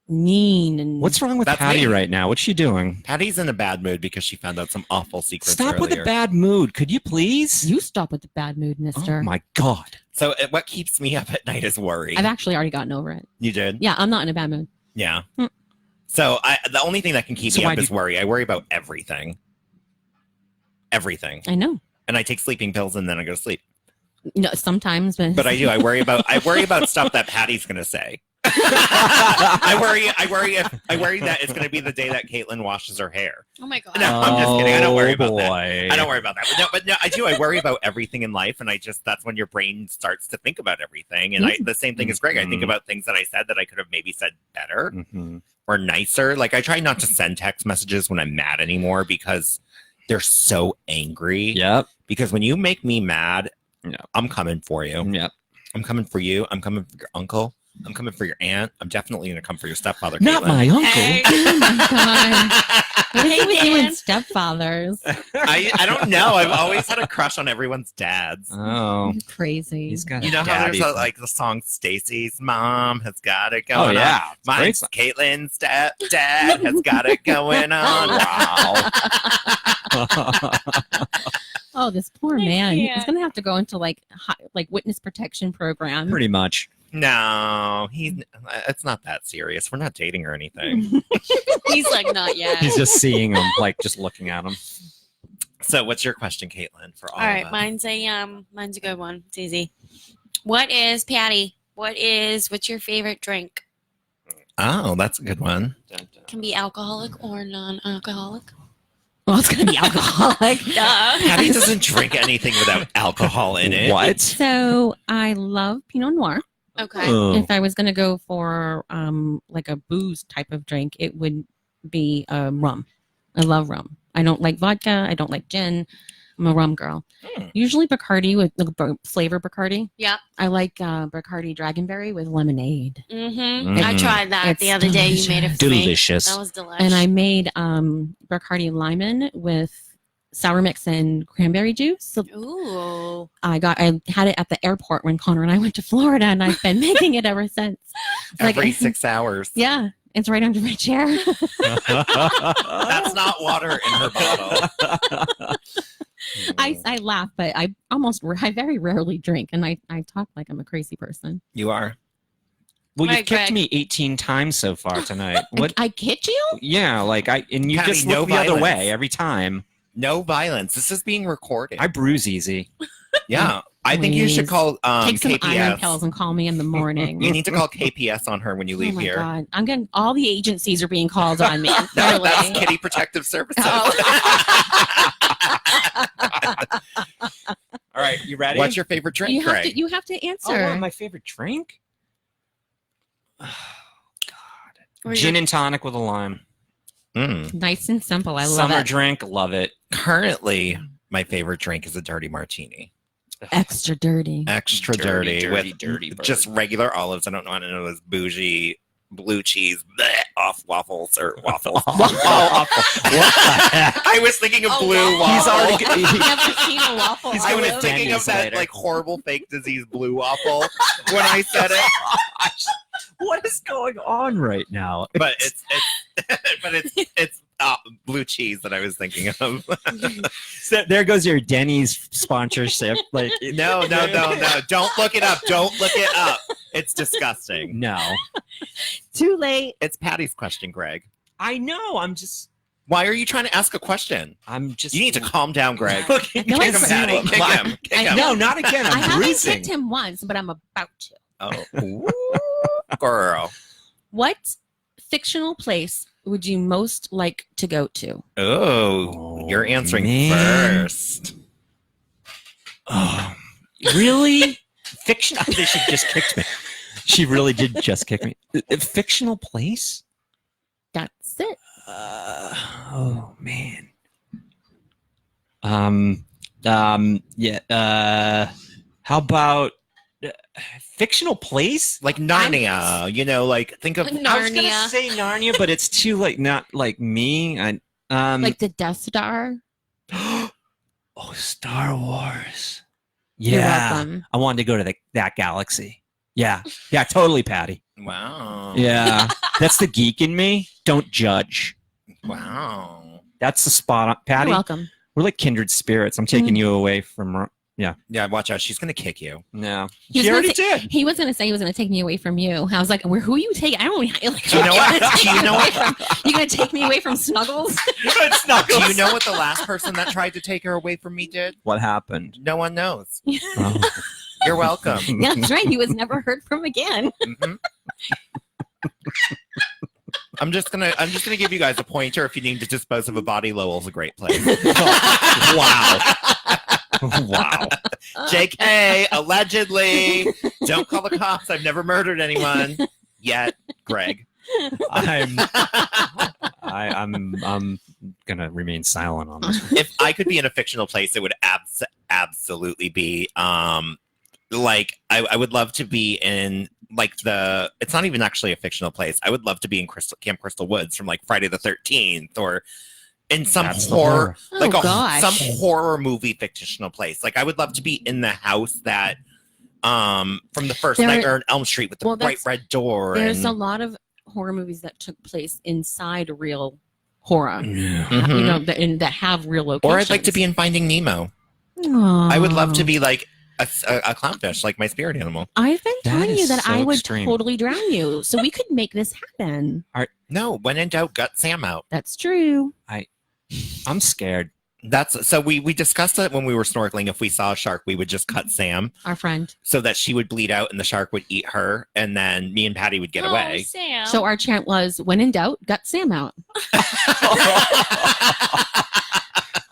mean and. What's wrong with That's Patty me. right now? What's she doing? Patty's in a bad mood because she found out some awful secrets. Stop with the earlier. bad mood, could you please? You stop with the bad mood, Mister. Oh my God. So what keeps me up at night is worry. I've actually already gotten over it. You did? Yeah, I'm not in a bad mood. Yeah. Hmm. So the only thing that can keep So me why up do is you- worry. I worry about everything. Everything. I know. And I take sleeping pills and then I go to sleep. No, sometimes, But I do. I worry about stuff that Patty's gonna say. I worry that it's gonna be the day that Caitlin washes her hair. Oh my god. No, I'm just kidding. I don't worry about that. boy. I don't worry about that. But no, I do. I worry about everything in life, and that's when your brain starts to think about everything. And the same thing as Greg. I think about things that I said that I could have maybe said better or nicer. Like I try not to send text messages when I'm mad anymore because they're so angry. Yep. Because when you make me mad, Yep. I'm coming for you. Yep. I'm coming for you. I'm coming for your uncle. I'm coming for your aunt. I'm definitely going to come for your stepfather. Not Caitlin. my uncle. Hey. Oh my god. What is with you Dan. and stepfathers? I don't know. I've always had a crush on everyone's dads. Oh, Crazy. he's got. You know how daddy there's thing. like the song "Stacy's Mom Has Got It Oh Going On." yeah, it's a great Mine's song. Caitlin's stepdad has got it going on. Wow. Oh, this poor man. He's can't. gonna have to go into like witness protection program. Pretty much. No, it's not that serious. We're not dating or anything. He's like, not yet. He's just seeing him, like just looking at him. So, what's your question, Caitlin? For all All right, of us? mine's a good one. It's easy. What's your favorite drink? Oh, that's a good one. Can be alcoholic or non-alcoholic. Well, it's gonna be alcoholic. Duh. Patty doesn't drink anything without alcohol in it. What? So I love Pinot Noir. Okay. Oh. If I was gonna go for like a booze type of drink, it would be rum. I love rum. I don't like vodka. I don't like gin. I'm a rum girl. Usually Bacardi with the flavor Bacardi. Yep. I like Bacardi Dragonberry with lemonade. Mm-hmm. I tried that It's the other day. You made it for me. Delicious. That was delicious. And I made Bacardi Lemon with sour mix and cranberry juice. So Ooh. I had it at the airport when Connor and I went to Florida, and I've been making it ever since. It's Every 6 hours. Yeah, it's right under my chair. That's not water in her bottle. I laugh, but I very rarely drink, and I talk like I'm a crazy person. You are. Well, All you've right, kicked Greg. me 18 times so far tonight. What? I kid you? Yeah, like and you Patty, just no look the other violence. way every time. No violence. This is being recorded. I bruise easy. Yeah. I think you should Please. call Take some iron KPS. pills and call me in the morning. You need to call KPS on her when you Oh leave my here. God! I'm getting all the agencies are being called on me. No, Clearly. that's Kitty Protective Services. All right, you ready? What's your favorite drink, you have Greg? to. You have to answer. Oh, wow, my favorite drink? Or Gin your- and tonic with a lime. Nice and simple. I love Summer it. drink, love it. Currently, my favorite drink is a dirty martini. Extra dirty. Extra Dirty, dirty, dirty, with dirty bird. just regular olives. I don't know how to know those bougie blue cheese off waffles or waffles. I was thinking of blue waffle. He's already. Never seen a waffle. He's I going was to thinking of Denny's that later. like horrible fake disease blue waffle when I said it. What is going on right now? But it's blue cheese that I was thinking of. So there goes your Denny's sponsorship. Like No. Don't look it up. Don't look it up. It's disgusting. no. Too late. It's Patty's question, Greg. I know. I'm just. Why are you trying to ask a question? I'm just. You need to calm down, Greg. Okay, feel like Kick him, see Patty. what Kick my- him. Kick him. No, not again. I I'm haven't bruising. kicked him once, but I'm about to. Oh, ooh, girl. What fictional place would you most like to go to? Oh, you're answering man. first. Oh, really? Fiction? She just kicked me. She really did just kick me. A fictional place? That's it. Oh man. Yeah. How about fictional place? Like Narnia, you know, like think of I was gonna Narnia. say Narnia, but it's too like not like me. Like the Death Star. Oh, Star Wars. You're Yeah, welcome. I wanted to go to that galaxy. Yeah, totally, Patty. Wow. Yeah, that's the geek in me. Don't judge. Wow. That's the spot on, Patty. You're welcome. We're like kindred spirits. I'm taking you away from. Yeah. Yeah, watch out. She's going to kick you. No. He was She gonna already say- did. He was going to say he was going to take me away from you. I was like, who are you taking? I don't like. Do you know what? Do you know what? You're going to take me away from Snuggles? Do you know what the last person that tried to take her away from me did? What happened? No one knows. Oh. You're welcome. Yeah, that's right. He was never heard from again. Mhm. I'm just gonna give you guys a pointer if you need to dispose of a body. Lowell's a great place. Wow. Wow. JK, allegedly. Don't call the cops. I've never murdered anyone yet, Greg. I'm gonna remain silent on this. If I could be in a fictional place, it would absolutely be like I would love to be in like it's not even actually a fictional place. I would love to be in Camp Crystal Woods from like Friday the 13th or in some That's the horror, horror. like Oh, a gosh. some horror movie fictional place. Like I would love to be in the house that from the first There- Nightmare on Elm Street with the Well, bright that's- red door. There's and, a lot of horror movies that took place inside real horror. Mhm. You know, that have real locations. Or I'd like to be in Finding Nemo. I would love to be like a clownfish, like my spirit animal. I've been That telling you is that so I would extreme. totally drown you, so we could make this happen. No, when in doubt, gut Sam out. That's true. I'm scared. That's so we discussed it when we were snorkeling. If we saw a shark, we would just cut Sam Our friend. so that she would bleed out and the shark would eat her, and then me and Patty would get away. Sam. So our chant was, when in doubt, gut Sam out,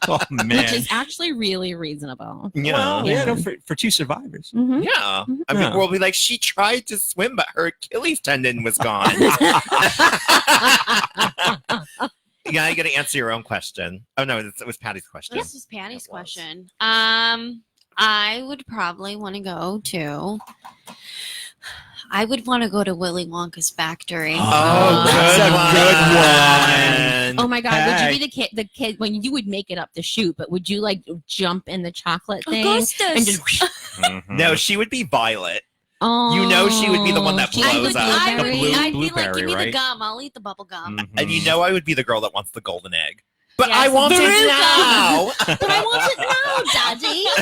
Oh man. which is actually really reasonable. Yeah, Well, yeah, no, for two survivors. Mhm. yeah. I mean, Yeah. we'll be like, she tried to swim, but her Achilles tendon was gone. Yeah, you got to answer your own question. Oh no, it was Patty's question. This was Patty's question. I would probably want to go to. I would want to go to Willy Wonka's factory. Oh, That's a good one. Oh my God! Would you be the kid when you would make it up the chute? But would you like jump in the chocolate thing Augustus. and just? Mm-hmm. No, she would be Violet. Oh, You know she would be the one that she I blows would, up. I would, The be, I'd be like, blueberry, give me the right? gum. I'll eat the bubble gum. And you know I would be the girl that wants the golden egg. But Yes, I want the it Veruca. now. But I want it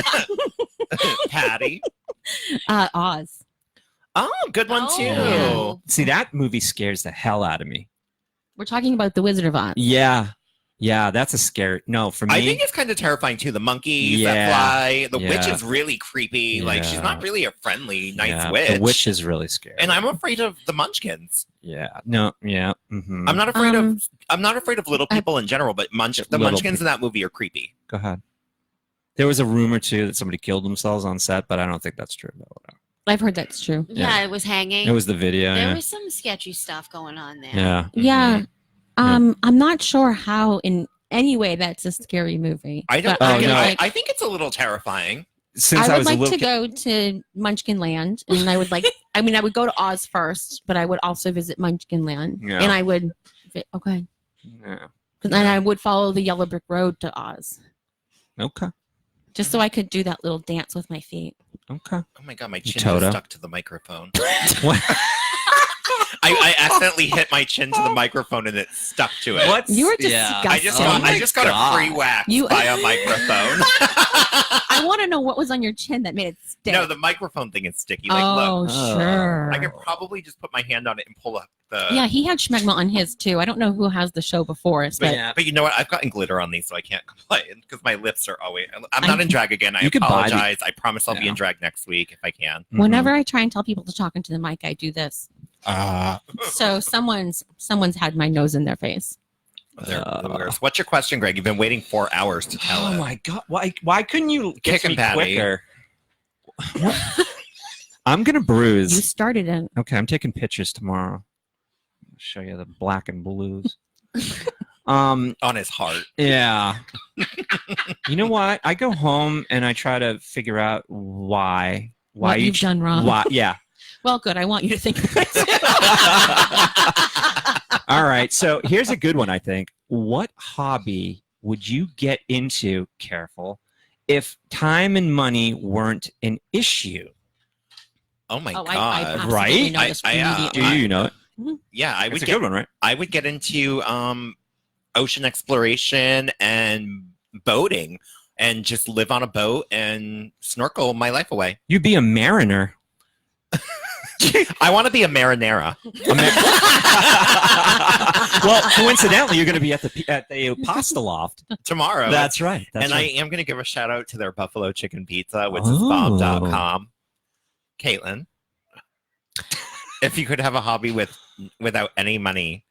now, Daddy. Patty. Oz. Oh, good one too. Oh. See, that movie scares the hell out of me. We're talking about the Wizard of Oz. Yeah, that's a scary. No, for me. I think it's kind of terrifying too. The monkeys Yeah. that fly. The Yeah. witch is really creepy. Like she's Yeah. not really a friendly, nice yeah, witch. The witch is really scary. And I'm afraid of the Munchkins. Yeah. No. Yeah. Mhm. I'm not afraid of little people in general, but the Little Munchkins in that movie are creepy. Go ahead. There was a rumor too that somebody killed themselves on set, but I don't think that's true. I've heard that's true. Yeah, it was hanging. It was the video. There Yeah. was some sketchy stuff going on there. Yeah. Yeah. Mm-hmm. I'm not sure how in any way that's a scary movie. I don't. But Oh, I would no. like- I think it's a little terrifying. Since I would was a like little to go to Munchkin Land, and I would like. I mean, I would go to Oz first, but I would also visit Munchkin Land, Yeah. and I would. Okay, Yeah. and I would follow the Yellow Brick Road to Oz, Okay. just so I could do that little dance with my feet. Okay. Oh my god, my chin Toto. is stuck to the microphone. What? I accidentally hit my chin to the microphone and it stuck to it. What's You were yeah. disgusting. I just got a free whack You- by a microphone. I want to know what was on your chin that made it stick. No, the microphone thing is sticky. Like, oh, look, sure. I could probably just put my hand on it and pull up the. Yeah, he had schmegma on his too. I don't know who has the show before us, but But you know what? I've gotten glitter on these, so I can't complain because my lips are always. I'm not in drag again. I You could buy the- apologize. I promise I'll be in drag next week if I can. whenever I try and tell people to talk into the mic, I do this. Uh, So someone's had my nose in their face. They're the worst. What's your question, Greg? You've been waiting 4 hours to tell oh it. my god! Why couldn't you get Kick to him, me Patty. quicker? I'm gonna You bruise. started it. Okay, I'm taking pictures tomorrow. I'll show you the black and blues. On his heart. Yeah. You know what? I go home and I try to figure out why What you've done wrong. Why? Yeah. Well, good. I want you to think about it. All right. So here's a good one, I think. What hobby would you get into, careful, if time and money weren't an issue? Oh my Oh, god! I absolutely Right? know this I- immediately. Do you know it? Yeah, I It's would a get good one, right? I would get into ocean exploration and boating, and just live on a boat and snorkel my life away. You'd be a mariner. I want to be a marinara. Well, coincidentally, you're going to be at the Pasta Loft Tomorrow. That's right. That's and right. I am going to give a shout out to their buffalo chicken pizza, which Oh. is bomb.com. Caitlin, if you could have a hobby without any money,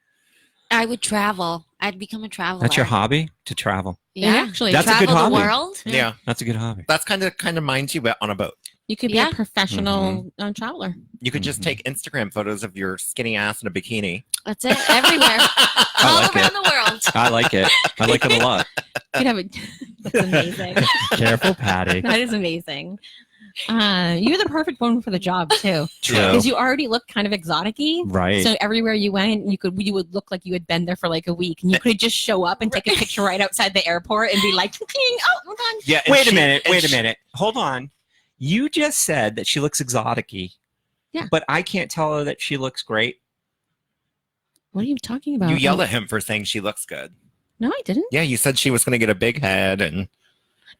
I would travel. I'd become a traveler. That's your hobby, to travel. Yeah, actually, That's a travel good hobby. the world. yeah, That's a good hobby. that's kind of mine too, but on a boat. You could be Yeah. a professional traveler. You could just take Instagram photos of your skinny ass in a bikini. That's it. Everywhere, all like around it. the world. I like it. I like it a lot. You'd have a, that's amazing. Careful, Patty. That is amazing. You're the perfect one for the job too, True. because you already look kind of exotic-y. Right. So everywhere you went, you would look like you had been there for like a week, and you could just show up and take a picture right outside the airport and be like, "Oh, we're done." Yeah. Wait a minute. Hold on. You just said that she looks exotic-y. Yeah. But I can't tell her that she looks great. What are you talking about? You yelled at him for saying she looks good. No, I didn't. Yeah, you said she was going to get a big head, and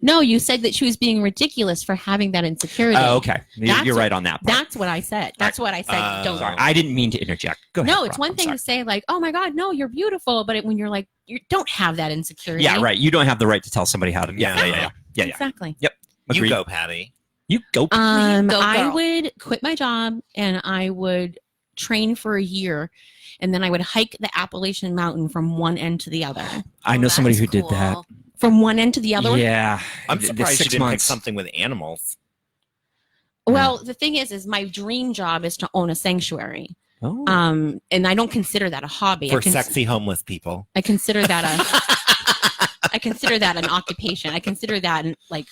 No, you said that she was being ridiculous for having that insecurity. Oh, okay. That's You're what- right on that part. That's what I said. That's what I said. Don't. Sorry, I didn't mean to interject. Go ahead. No, it's Rob. one I'm thing sorry. to say like, "Oh my God, no, you're beautiful," but when you're like, you don't have that insecurity. Yeah, right. You don't have the right to tell somebody how to. Yeah. Exactly. Yep. you Agreed. go, Patty. You go. Go, I girl. would quit my job and I would train for a year, and then I would hike the Appalachian Mountain from one end to the other. I know somebody who did that. From one end to the other. Yeah. I'm The surprised you 6 didn't pick months. something with animals. Well, the thing is my dream job is to own a sanctuary. Oh. And I don't consider that a hobby. For I sexy homeless people. I consider that I consider that an occupation. I consider that like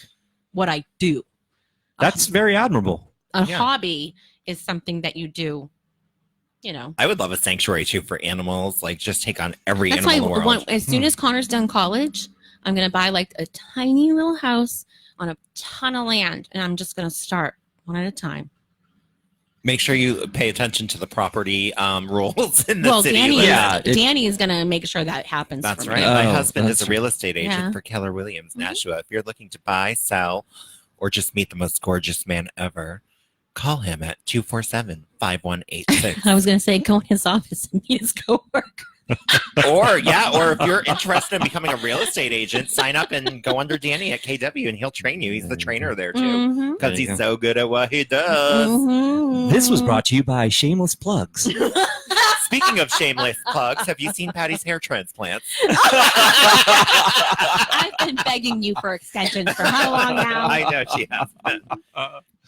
what I do. That's very admirable. A Yeah. hobby is something that you do, you know. I would love a sanctuary too for animals. Like, just take on every That's animal why in the world. as soon as Connor's done college, I'm going to buy like a tiny little house on a ton of land, and I'm just going to start one at a time. Make sure you pay attention to the property rules in the Well, city. Danny is going to make sure that happens. That's for right. me. My Oh, husband is that's a real estate agent Yeah. for Keller Williams, Nashua. If you're looking to buy, sell, or just meet the most gorgeous man ever, call him at 247-5186. I was going to say go in his office and meet his coworker. or if you're interested in becoming a real estate agent, sign up and go under Danny at KW, and he'll train you. He's the trainer there too, Mhm. because There you he's go. so good at what he does. Mhm. This was brought to you by Shameless Plugs. Speaking of shameless plugs, have you seen Patty's hair transplants? I've been begging you for extensions for how long now? I know she has.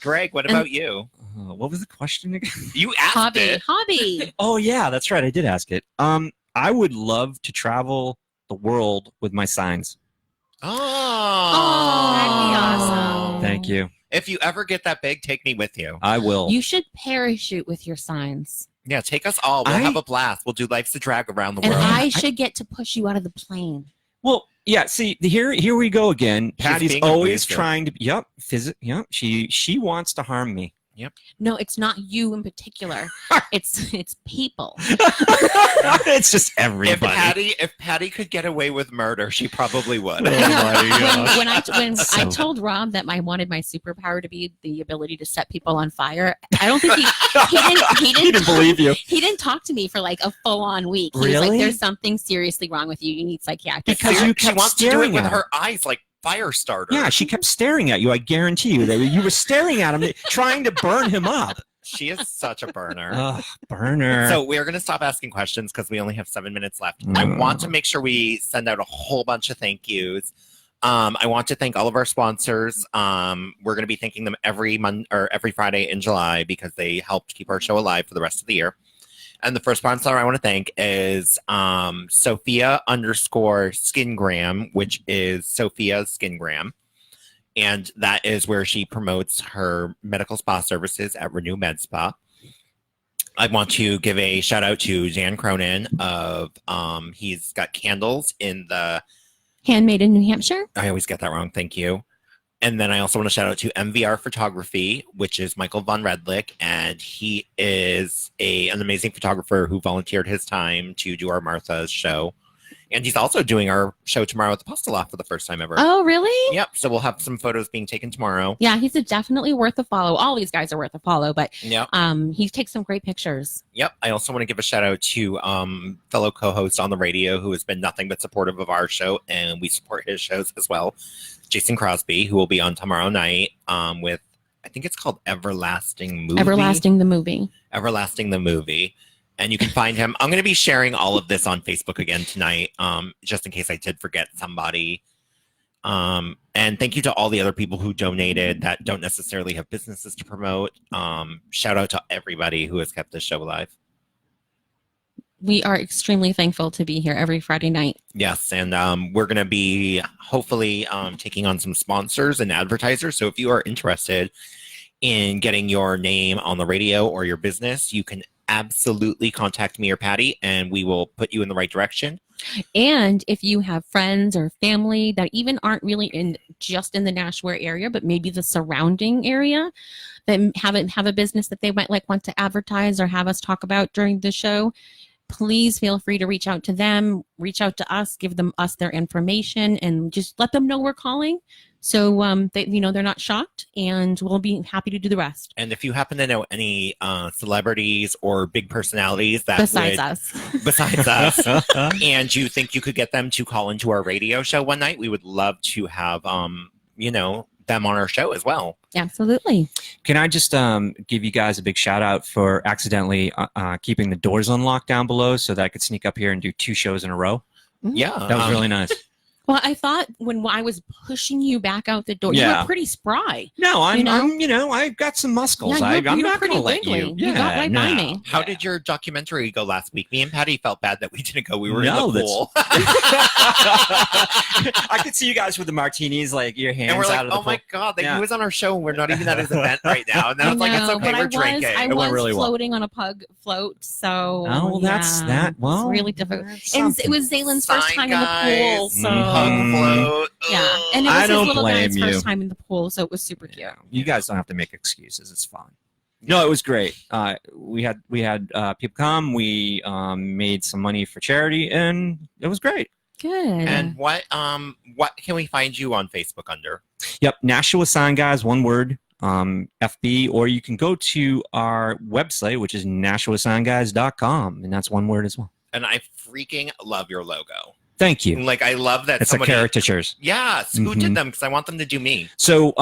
Greg, what about you? What was the question again? You asked Hobby. it. Hobby. Oh yeah, that's right. I did ask it. I would love to travel the world with my signs. Oh, That'd be awesome. Thank you. If you ever get that big, take me with you. I will. You should parachute with your signs. Yeah, take us all. We'll have a blast. We'll do Life's a Drag around the And world. I should get to push you out of the plane. Well, yeah. See, here we go again. She's Patty's being always abusive. trying to. Yep. Yep. She wants to harm me. Yep. No, it's not you in particular. it's people. It's just If everybody. Patty could get away with murder, she probably would. Oh my gosh. when I So- told Rob that I wanted my superpower to be the ability to set people on fire, I don't think he didn't believe you. He didn't talk to me for like a full-on week. He was Really? like, "There's something seriously wrong with you. You need psychiatric." Because help." you She kept wants to do it staring with at her eyes like fire starter. Yeah, she kept staring at you. I guarantee you that you were staring at him, trying to burn him up. She is such a burner. Ugh, burner. So we're going to stop asking questions because we only have 7 minutes left. I want to make sure we send out a whole bunch of thank yous. I want to thank all of our sponsors. We're going to be thanking them every Friday in July because they helped keep our show alive for the rest of the year. And the first sponsor I want to thank is Sophia_Skingram, which is Sophia Skingram. And that is where she promotes her medical spa services at Renew Med Spa. I want to give a shout out to Jan Cronin of he's got candles in the Handmade in New Hampshire. I always get that wrong. Thank you. And then I also want to shout out to MVR Photography, which is Michael Von Redlick, and he is an amazing photographer who volunteered his time to do our Martha's show. And he's also doing our show tomorrow at the Postoloff for the first time ever. Oh, really? Yep. So we'll have some photos being taken tomorrow. Yeah, he's definitely worth a follow. All these guys are worth a follow, but Yep. he takes some great pictures. Yep. I also want to give a shout out to fellow co-host on the radio who has been nothing but supportive of our show, and we support his shows as well. Jason Crosby, who will be on tomorrow night with, I think it's called Everlasting Movie. Everlasting the movie. Everlasting the Movie. And you can find him. I'm going to be sharing all of this on Facebook again tonight, just in case I did forget somebody. And thank you to all the other people who donated that don't necessarily have businesses to promote. Shout out to everybody who has kept this show alive. We are extremely thankful to be here every Friday night. Yes, and we're going to be hopefully taking on some sponsors and advertisers. So if you are interested in getting your name on the radio or your business, you can absolutely contact me or Patty, and we will put you in the right direction. And if you have friends or family that even aren't really just in the Nashua area, but maybe the surrounding area that have a business that they might want to advertise or have us talk about during the show, please feel free to reach out to them, reach out to us, give us their information, and just let them know we're calling. So they're not shocked, and we'll be happy to do the rest. And if you happen to know any celebrities or big personalities that Besides us, and you think you could get them to call into our radio show one night, we would love to have them on our show as well. Absolutely. Can I just give you guys a big shout out for accidentally keeping the doors unlocked down below so that I could sneak up here and do 2 shows in a row? Yeah. That was really nice. Well, I thought when I was pushing you back out the door, you were pretty spry. No, I've got some muscles. Yeah, I'm you were not going pretty to let wiggly. you. You got right by me. How did your documentary go last week? Me and Patty felt bad that we didn't go. We were in No, the pool. I could see you guys with the martinis, like your hands And we're out like, of the oh my pool. God, Yeah. he was on our show and we're not even at his event right now. And then I it's like, it's know, okay, but we're drinking. I It went was really well. floating on a pug float, so Oh, well, that's yeah, that. it Well, was really difficult. that's And it something. was Zaylen's first Sign time in the pool, guys, so hug float. yeah, and it I was don't his little blame guy's you. first time in the pool, so it was super cute. You guys don't have to make excuses. It's fine. No, it was great. We had people come. We made some money for charity, and it was great. Good. And what can we find you on Facebook under? Yep, Nashua Sign Guys, one word, FB, or you can go to our website, which is NashuaSignGuys.com, and that's one word as well. And I freaking love your logo. Thank you. Like, I love that It's somebody... a caricatures. Yes, who Mhm. did them? Because I want them to do me. So,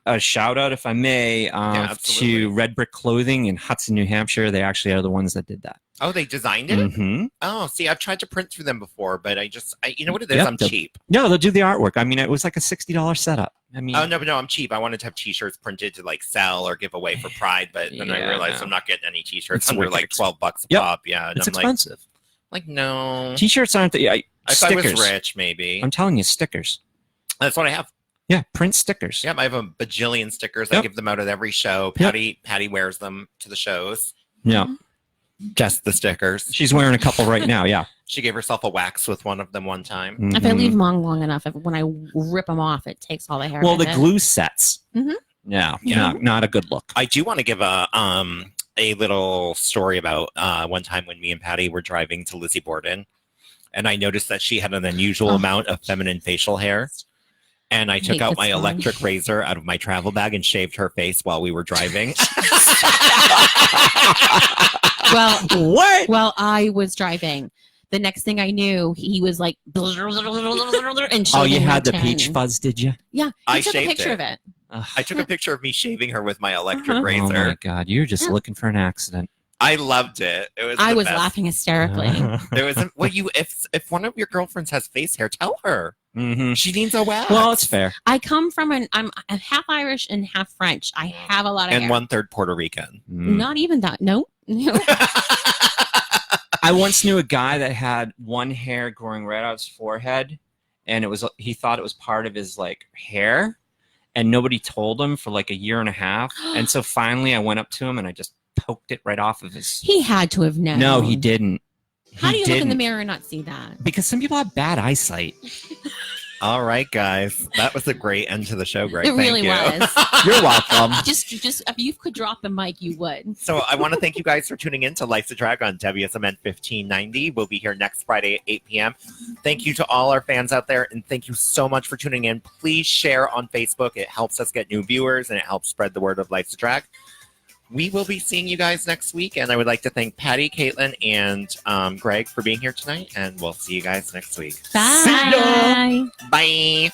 a shout out, if I may, absolutely. to Red Brick Clothing in Hudson, New Hampshire. They actually are the ones that did that. Oh, they designed it? Mhm. Oh, see, I've tried to print through them before, but you know what it is? Yep, I'm they'll- cheap. No, they'll do the artwork. I mean, it was like a $60 setup. I mean, Oh, no, but no, I'm cheap. I wanted to have t-shirts printed to like sell or give away for Pride, but then I Yeah, realized no. I'm not getting any t-shirts It's under wicked like $12 a Yep. pop. Yeah, and it's I'm expensive. like, no. T-shirts aren't the If I was stickers. rich, maybe. I'm telling you, stickers. That's what I have. Yeah, print stickers. Yep, I have a bajillion stickers. I Yep. give them out at every show. Yep. Patty wears them to the shows. Yeah, Just the stickers. she's wearing a couple right now. Yeah. She gave herself a wax with one of them one time. If I leave Mhm. them on long enough, when I rip them off, it takes all the hair. Well, with the it. glue sets. Mhm. Yeah, Yeah. not a good look. I do want to give a little story about one time when me and Patty were driving to Lizzie Borden, and I noticed that she had an unusual amount of feminine facial hair. And I took hate out this my song. electric razor out of my travel bag and shaved her face while we were driving. Well, what? Well, I was driving. The next thing I knew, he was like, and Oh, you shaving my had the chin. peach fuzz, did you? Yeah, I I took a shaved picture it. of it. I took a picture of me shaving her with my electric Uh-huh. razor. Oh my God, you're just looking for an accident. I loved it. It was. I the was best. laughing hysterically. There was well, if one of your girlfriends has face hair, tell her Mm-hmm. she needs a wax. Well, it's fair. I come from I'm half Irish and half French. I have a lot of and hair. 1/3 Puerto Rican. Mm. Not even that. No. I once knew a guy that had one hair growing right out of his forehead, and he thought it was part of his like hair, and nobody told him for like a year and a half. And so finally I went up to him and I just poked it right off of his. He had to have known. No, he didn't. How do you look in the didn't. mirror and not see that? Because some people have bad eyesight. All right, guys. That was a great end to the show, Greg. It really Thank you. was. You're welcome. Just if you could drop the mic, you would. So I want to thank you guys for tuning in to Life's a Drag on WSMN 1590. We'll be here next Friday at 8 p.m. Thank you to all our fans out there, and thank you so much for tuning in. Please share on Facebook. It helps us get new viewers, and it helps spread the word of Life's a Drag. We will be seeing you guys next week, and I would like to thank Patty, Caitlin, and Greg for being here tonight, and we'll see you guys next week. Bye. Bye.